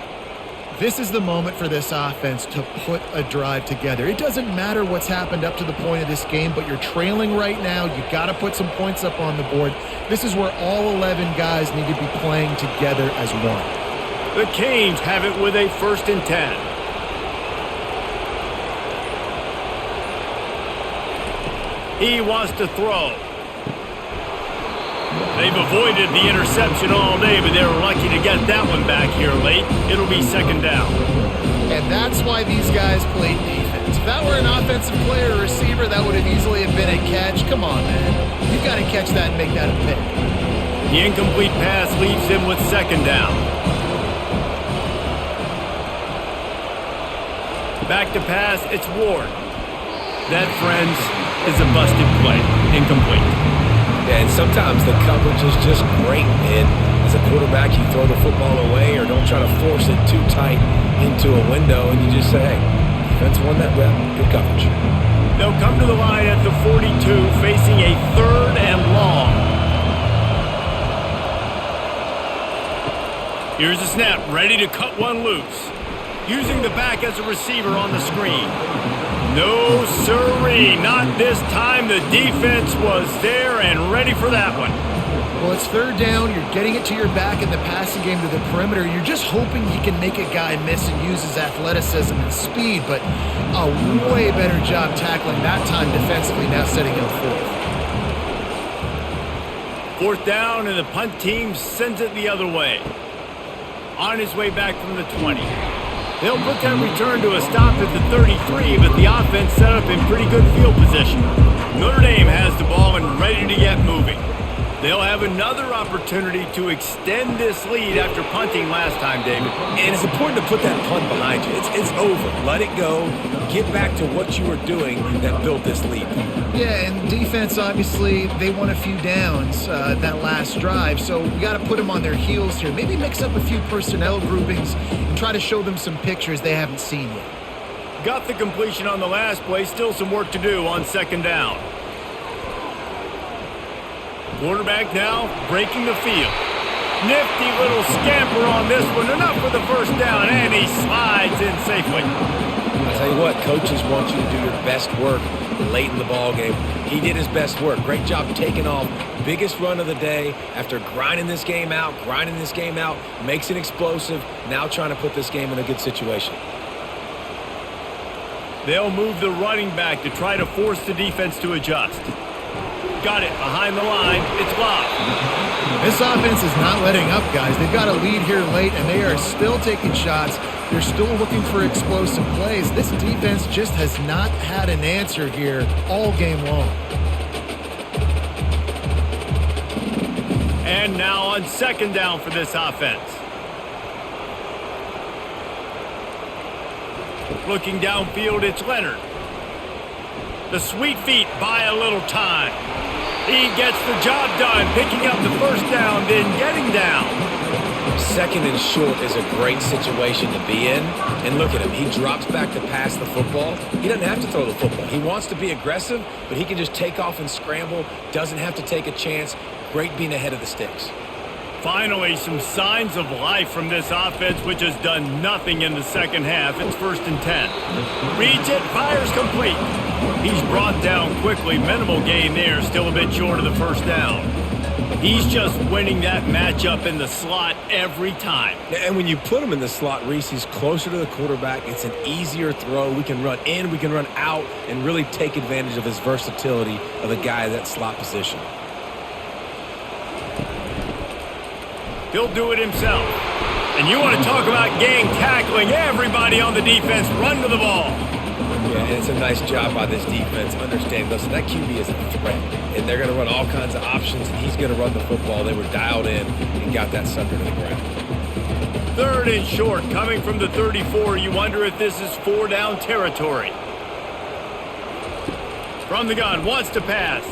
This is the moment for this offense to put a drive together. It doesn't matter what's happened up to the point of this game, but you're trailing right now. You got to put some points up on the board. This is where all 11 guys need to be playing together as one. The Canes have it with a 1st and 10. He wants to throw. They've avoided the interception all day, but they were lucky to get that one back here late. It'll be 2nd down. And that's why these guys played defense. If that were an offensive player or receiver, that would have easily have been a catch. Come on, man. You've got to catch that and make that a pick. The incomplete pass leaves him with 2nd down. Back to pass, it's Ward. That, friends, is a busted play. Incomplete. Yeah, and sometimes the coverage is just great, and as a quarterback, you throw the football away or don't try to force it too tight into a window, and you just say, hey, defense won that rep, good coverage. They'll come to the line at the 42, facing a 3rd and long. Here's the snap, ready to cut one loose. Using the back as a receiver on the screen. No siree, not this time. The defense was there and ready for that one. Well, it's 3rd down. You're getting it to your back in the passing game to the perimeter. You're just hoping he can make a guy miss and use his athleticism and speed, but a way better job tackling that time defensively, now setting him 4th. 4th down, and the punt team sends it the other way. On his way back from the 20. They'll put that return to a stop at the 33, but the offense set up in pretty good field position. Notre Dame has the ball and ready to get moving. They'll have another opportunity to extend this lead after punting last time, David. And it's important to put that punt behind you. It's over. Let it go. Get back to what you were doing that built this lead. Yeah, and defense, obviously, they won a few downs that last drive, so we got to put them on their heels here. Maybe mix up a few personnel groupings and try to show them some pictures they haven't seen yet. Got the completion on the last play. Still some work to do on 2nd down. Quarterback now breaking the field. Nifty little scamper on this one. Enough for the 1st down, and he slides in safely. I'll tell you what, coaches want you to do your best work late in the ball game. He did his best work. Great job taking off. Biggest run of the day after grinding this game out, makes it explosive, now trying to put this game in a good situation. They'll move the running back to try to force the defense to adjust. Got it behind the line. It's locked. This offense is not letting up, guys. They've got a lead here late, and they are still taking shots. They're still looking for explosive plays. This defense just has not had an answer here all game long. And now on 2nd down for this offense. Looking downfield, it's Leonard. The sweet feet buy a little time. He gets the job done, picking up the 1st down, then getting down. 2nd and short is a great situation to be in. And look at him. He drops back to pass the football. He doesn't have to throw the football. He wants to be aggressive, but he can just take off and scramble. Doesn't have to take a chance. Great being ahead of the sticks. Finally, some signs of life from this offense, which has done nothing in the 2nd half. It's 1st and 10. Reads it, fires complete. He's brought down quickly. Minimal gain there, still a bit short of the 1st down. He's just winning that matchup in the slot every time. And when you put him in the slot, Reese, he's closer to the quarterback. It's an easier throw. We can run in, we can run out, and really take advantage of his versatility of the guy at that slot position. He'll do it himself. And you want to talk about gang tackling. Everybody on the defense run to the ball. Yeah, and it's a nice job by this defense. Understand, listen, that QB is a threat. And they're going to run all kinds of options, and he's going to run the football. They were dialed in and got that sucker to the ground. 3rd and short, coming from the 34. You wonder if this is 4-down territory. From the gun, wants to pass.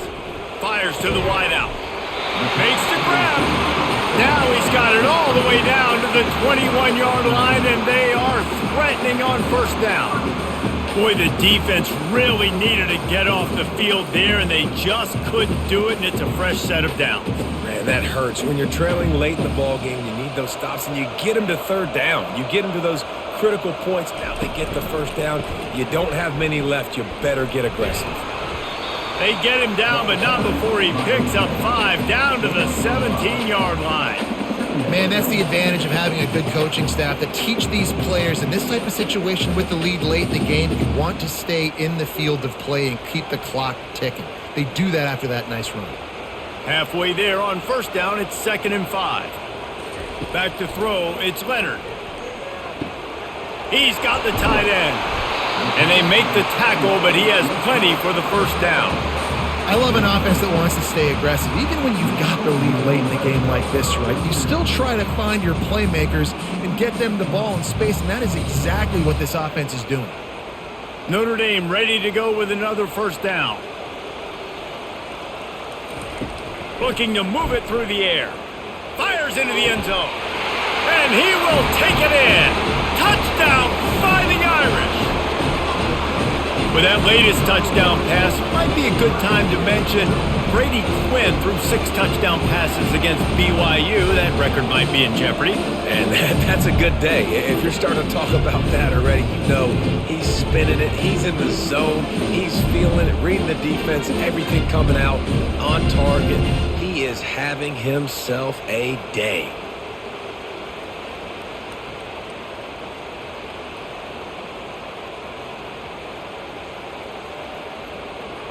Fires to the wideout. Makes the grab. Now he's got it all the way down to the 21-yard line, and they are threatening on 1st down. Boy, the defense really needed to get off the field there, and they just couldn't do it, and it's a fresh set of downs. Man, that hurts. When you're trailing late in the ball game, you need those stops, and you get them to 3rd down. You get them to those critical points. Now they get the 1st down. You don't have many left. You better get aggressive. They get him down, but not before he picks up 5, down to the 17-yard line. Man, that's the advantage of having a good coaching staff to teach these players in this type of situation with the lead late in the game. You want to stay in the field of play and keep the clock ticking. They do that after that nice run. Halfway there on 1st down, it's 2nd and 5. Back to throw, it's Leonard. He's got the tight end. And they make the tackle, but he has plenty for the 1st down. I love an offense that wants to stay aggressive. Even when you've got the lead late in the game like this, right, you still try to find your playmakers and get them the ball in space, and that is exactly what this offense is doing. Notre Dame ready to go with another 1st down. Looking to move it through the air. Fires into the end zone. And he will take it in. Touchdown, Fighting Irish. With that latest touchdown pass, might be a good time to mention Brady Quinn threw 6 touchdown passes against BYU. That record might be in jeopardy. And that's a good day. If you're starting to talk about that already, you know he's spinning it. He's in the zone. He's feeling it, reading the defense, everything coming out on target. He is having himself a day.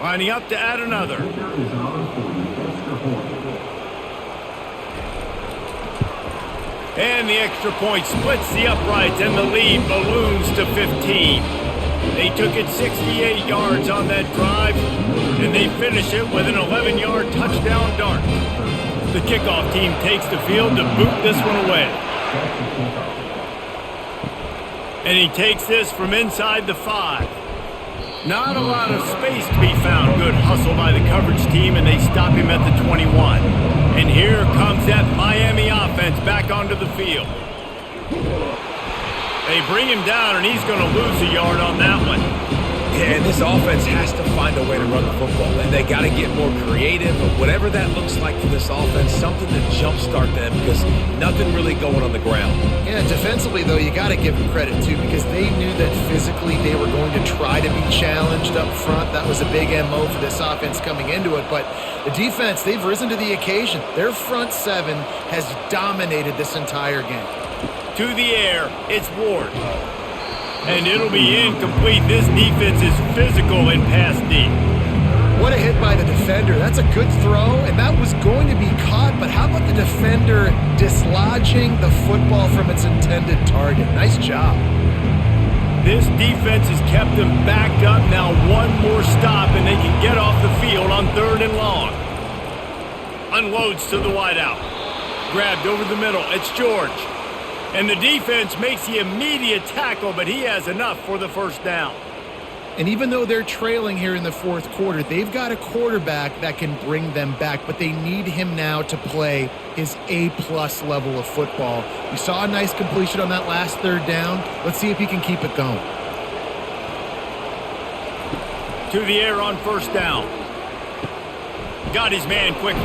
Lining up to add another. And the extra point splits the uprights and the lead balloons to 15. They took it 68 yards on that drive, and they finish it with an 11-yard touchdown dart. The kickoff team takes the field to boot this one away. And he takes this from inside the 5. Not a lot of space to be found. Good hustle by the coverage team, and they stop him at the 21. And here comes that Miami offense back onto the field. They bring him down, and he's going to lose a yard on that one. Yeah, and this offense has to find a way to run the football, and they got to get more creative. But whatever that looks like for this offense, something to jumpstart them because nothing really going on the ground. Yeah, defensively, though, you got to give them credit, too, because they knew that physically they were going to try to be challenged up front. That was a big MO for this offense coming into it. But the defense, they've risen to the occasion. Their front 7 has dominated this entire game. To the air, it's Ward. And it'll be incomplete. This defense is physical in pass deep. What a hit by the defender. That's a good throw, and that was going to be caught, but how about the defender dislodging the football from its intended target? Nice job. This defense has kept them backed up. Now one more stop, and they can get off the field on 3rd and long. Unloads to the wideout. Grabbed over the middle. It's George. And the defense makes the immediate tackle, but he has enough for the first down. And even though they're trailing here in the 4th quarter, they've got a quarterback that can bring them back, but they need him now to play his A-plus level of football. You saw a nice completion on that last 3rd down. Let's see if he can keep it going. To the air on 1st down. Got his man quickly.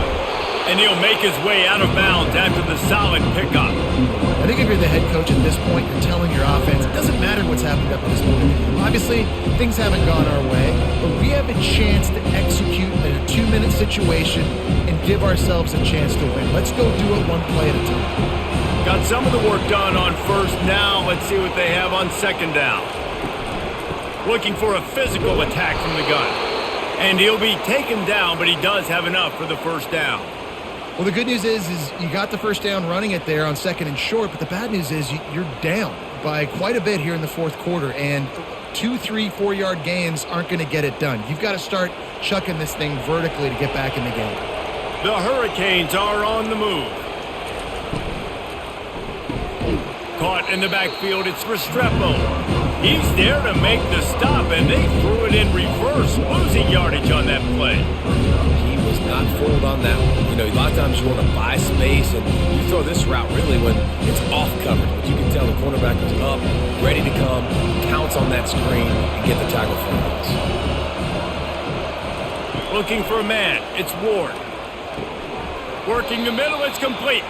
And he'll make his way out of bounds after the solid pickup. I think if you're the head coach at this point, you're telling your offense, it doesn't matter what's happened up to this point. Obviously, things haven't gone our way, but we have a chance to execute in a 2-minute situation and give ourselves a chance to win. Let's go do it one play at a time. Got some of the work done on 1st. Now let's see what they have on 2nd down. Looking for a physical attack from the gun. And he'll be taken down, but he does have enough for the 1st down. Well, the good news is you got the 1st down running it there on 2nd and short, but the bad news is you're down by quite a bit here in the 4th quarter, and 2, 3, 4-yard gains aren't going to get it done. You've got to start chucking this thing vertically to get back in the game. The Hurricanes are on the move. Caught in the backfield, it's Restrepo. He's there to make the stop, and they threw it in reverse, losing yardage on that play. Was not fooled on that one. You know, a lot of times you want to buy space, and you throw this route really when it's off coverage. But you can tell the cornerback was up, ready to come, counts on that screen, and get the tackle for us. Looking for a man. It's Ward. Working the middle. It's complete.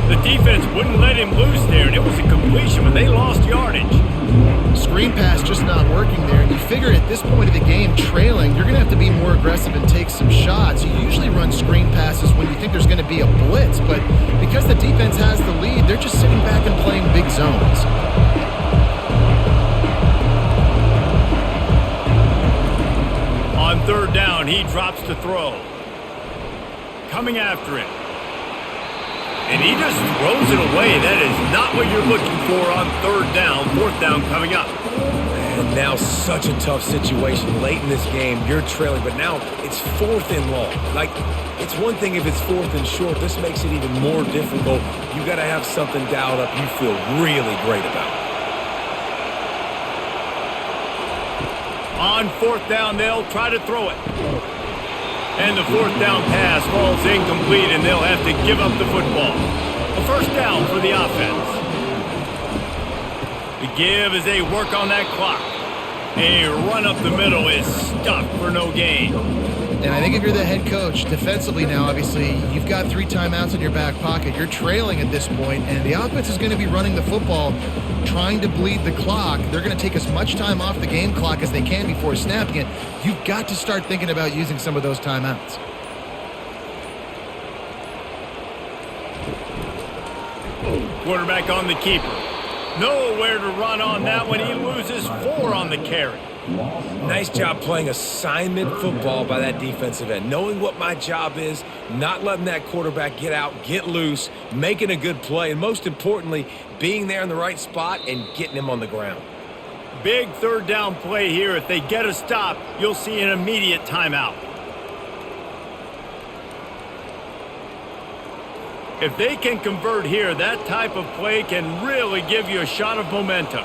The defense wouldn't let him loose there, and it was a completion when they lost yardage. Screen pass just not working there, and you figure at this point of the game, trailing, you're going to have to be more aggressive and take some shots. You usually run screen passes when you think there's going to be a blitz, but because the defense has the lead, they're just sitting back and playing big zones. On 3rd down, he drops to throw. Coming after it. And he just throws it away. That is not what you're looking for on 3rd down. 4th down coming up. And now such a tough situation late in this game. You're trailing, but now it's 4th and long. Like, it's one thing if it's 4th and short. This makes it even more difficult. You got to have something dialed up you feel really great about. On 4th down, they'll try to throw it. And the fourth down pass falls incomplete, and they'll have to give up the football. A first down for the offense. The give as they work on that clock. A run up the middle is stuck for no gain. And I think if you're the head coach, defensively now, obviously, you've got 3 timeouts in your back pocket. You're trailing at this point, and the offense is going to be running the football, trying to bleed the clock. They're going to take as much time off the game clock as they can before snapping it. You've got to start thinking about using some of those timeouts. Quarterback on the keeper. Nowhere to run on that one. He loses 4 on the carry. Nice job playing assignment football by that defensive end. Knowing what my job is, not letting that quarterback get out, get loose, making a good play, and most importantly, being there in the right spot and getting him on the ground. Big third down play here. If they get a stop, you'll see an immediate timeout. If they can convert here, that type of play can really give you a shot of momentum.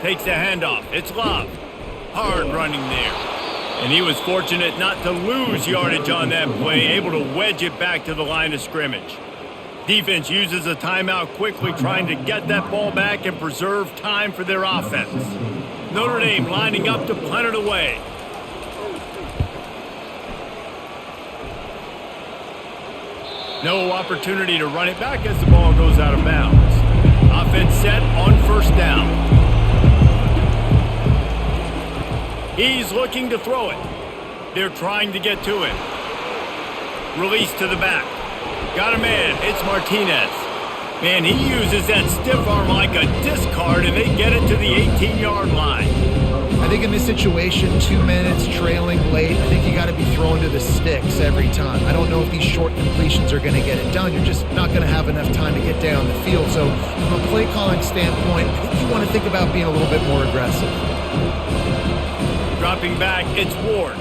Takes the handoff. It's Love. Hard running there. And he was fortunate not to lose yardage on that play, able to wedge it back to the line of scrimmage. Defense uses a timeout quickly, trying to get that ball back and preserve time for their offense. Notre Dame lining up to punt it away. No opportunity to run it back as the ball goes out of bounds. Offense set on first down. He's looking to throw it. They're trying to get to it. Release to the back. Got a man. It's Martinez. Man, he uses that stiff arm like a discard, and they get it to the 18-yard line. I think in this situation, 2 minutes, trailing late, I think you got to be throwing to the sticks every time. I don't know if these short completions are going to get it done. You're just not going to have enough time to get down the field. So from a play calling standpoint, I think you want to think about being a little bit more aggressive. Dropping back, it's Ward.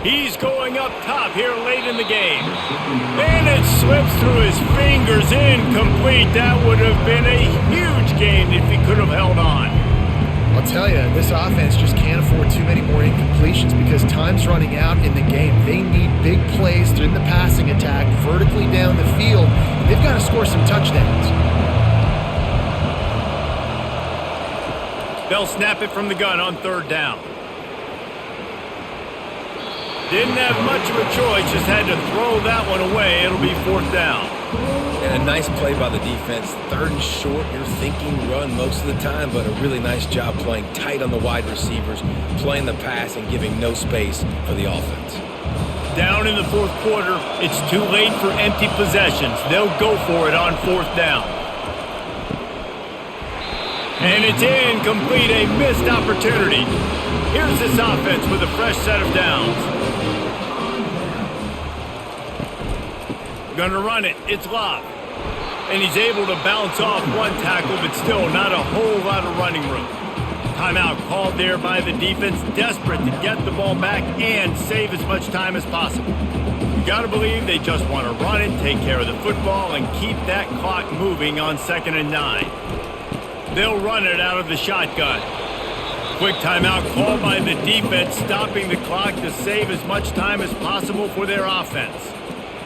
He's going up top here late in the game. And it slips through his fingers, incomplete. That would have been a huge gain if he could have held on. I'll tell you, this offense just can't afford too many more incompletions because time's running out in the game. They need big plays in the passing attack, vertically down the field. They've got to score some touchdowns. They'll snap it from the gun on third down. Didn't have much of a choice, just had to throw that one away. It'll be fourth down. And a nice play by the defense. Third and short, you're thinking run most of the time, but a really nice job playing tight on the wide receivers, playing the pass and giving no space for the offense. Down in the fourth quarter, it's too late for empty possessions. They'll go for it on fourth down. And it's incomplete, a missed opportunity. Here's this offense with a fresh set of downs. Gonna run it. It's Love. And he's able to bounce off one tackle, but still not a whole lot of running room. Timeout called there by the defense, desperate to get the ball back and save as much time as possible. You gotta believe they just want to run it, take care of the football, and keep that clock moving on 2nd and 9. They'll run it out of the shotgun. Quick timeout called by the defense, stopping the clock to save as much time as possible for their offense.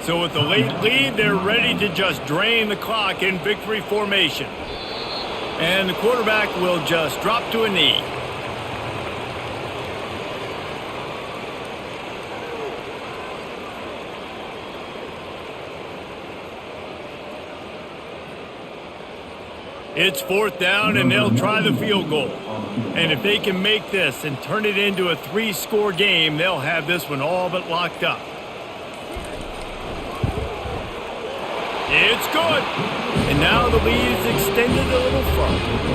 So with the late lead, they're ready to just drain the clock in victory formation. And the quarterback will just drop to a knee. It's fourth down, and they'll try the field goal. And if they can make this and turn it into a 3-score game, they'll have this one all but locked up. It's good. And now the lead is extended a little further.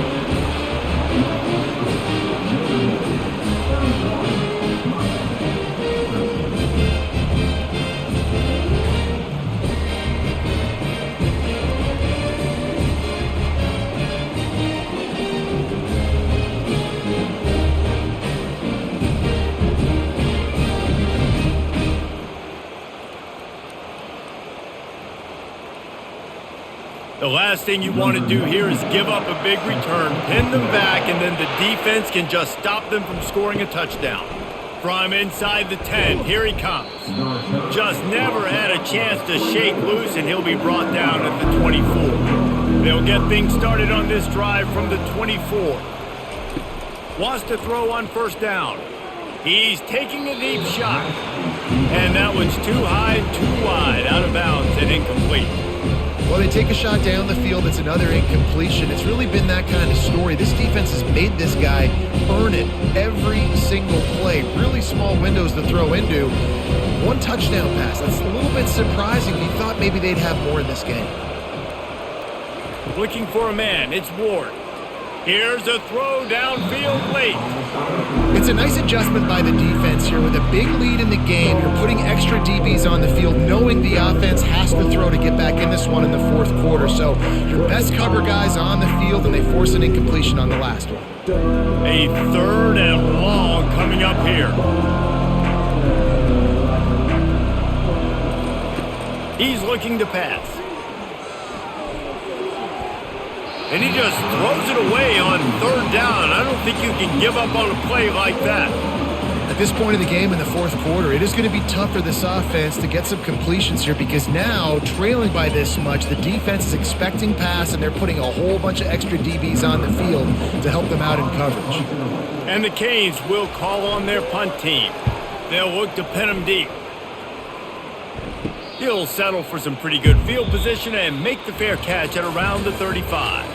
The last thing you want to do here is give up a big return, pin them back, and then the defense can just stop them from scoring a touchdown. From inside the 10, here he comes. Just never had a chance to shake loose, and he'll be brought down at the 24. They'll get things started on this drive from the 24. Wants to throw on first down. He's taking a deep shot. And that one's too high and too wide, out of bounds and incomplete. Well, they take a shot down the field. It's another incompletion. It's really been that kind of story. This defense has made this guy earn it every single play. Really small windows to throw into. One touchdown pass. That's a little bit surprising. We thought maybe they'd have more in this game. Looking for a man. It's Ward. Here's a throw downfield late. It's a nice adjustment by the defense here. With a big lead in the game, you're putting extra DBs on the field, knowing the offense has to throw to get back in this one in the fourth quarter. So your best cover guys on the field, and they force an incompletion on the last one. A 3rd and long coming up here. He's looking to pass. And he just throws it away on 3rd down. I don't think you can give up on a play like that. At this point in the game in the fourth quarter, it is going to be tough for this offense to get some completions here, because now, trailing by this much, the defense is expecting pass, and they're putting a whole bunch of extra DBs on the field to help them out in coverage. And the Canes will call on their punt team. They'll look to pin him deep. He'll settle for some pretty good field position and make the fair catch at around the 35.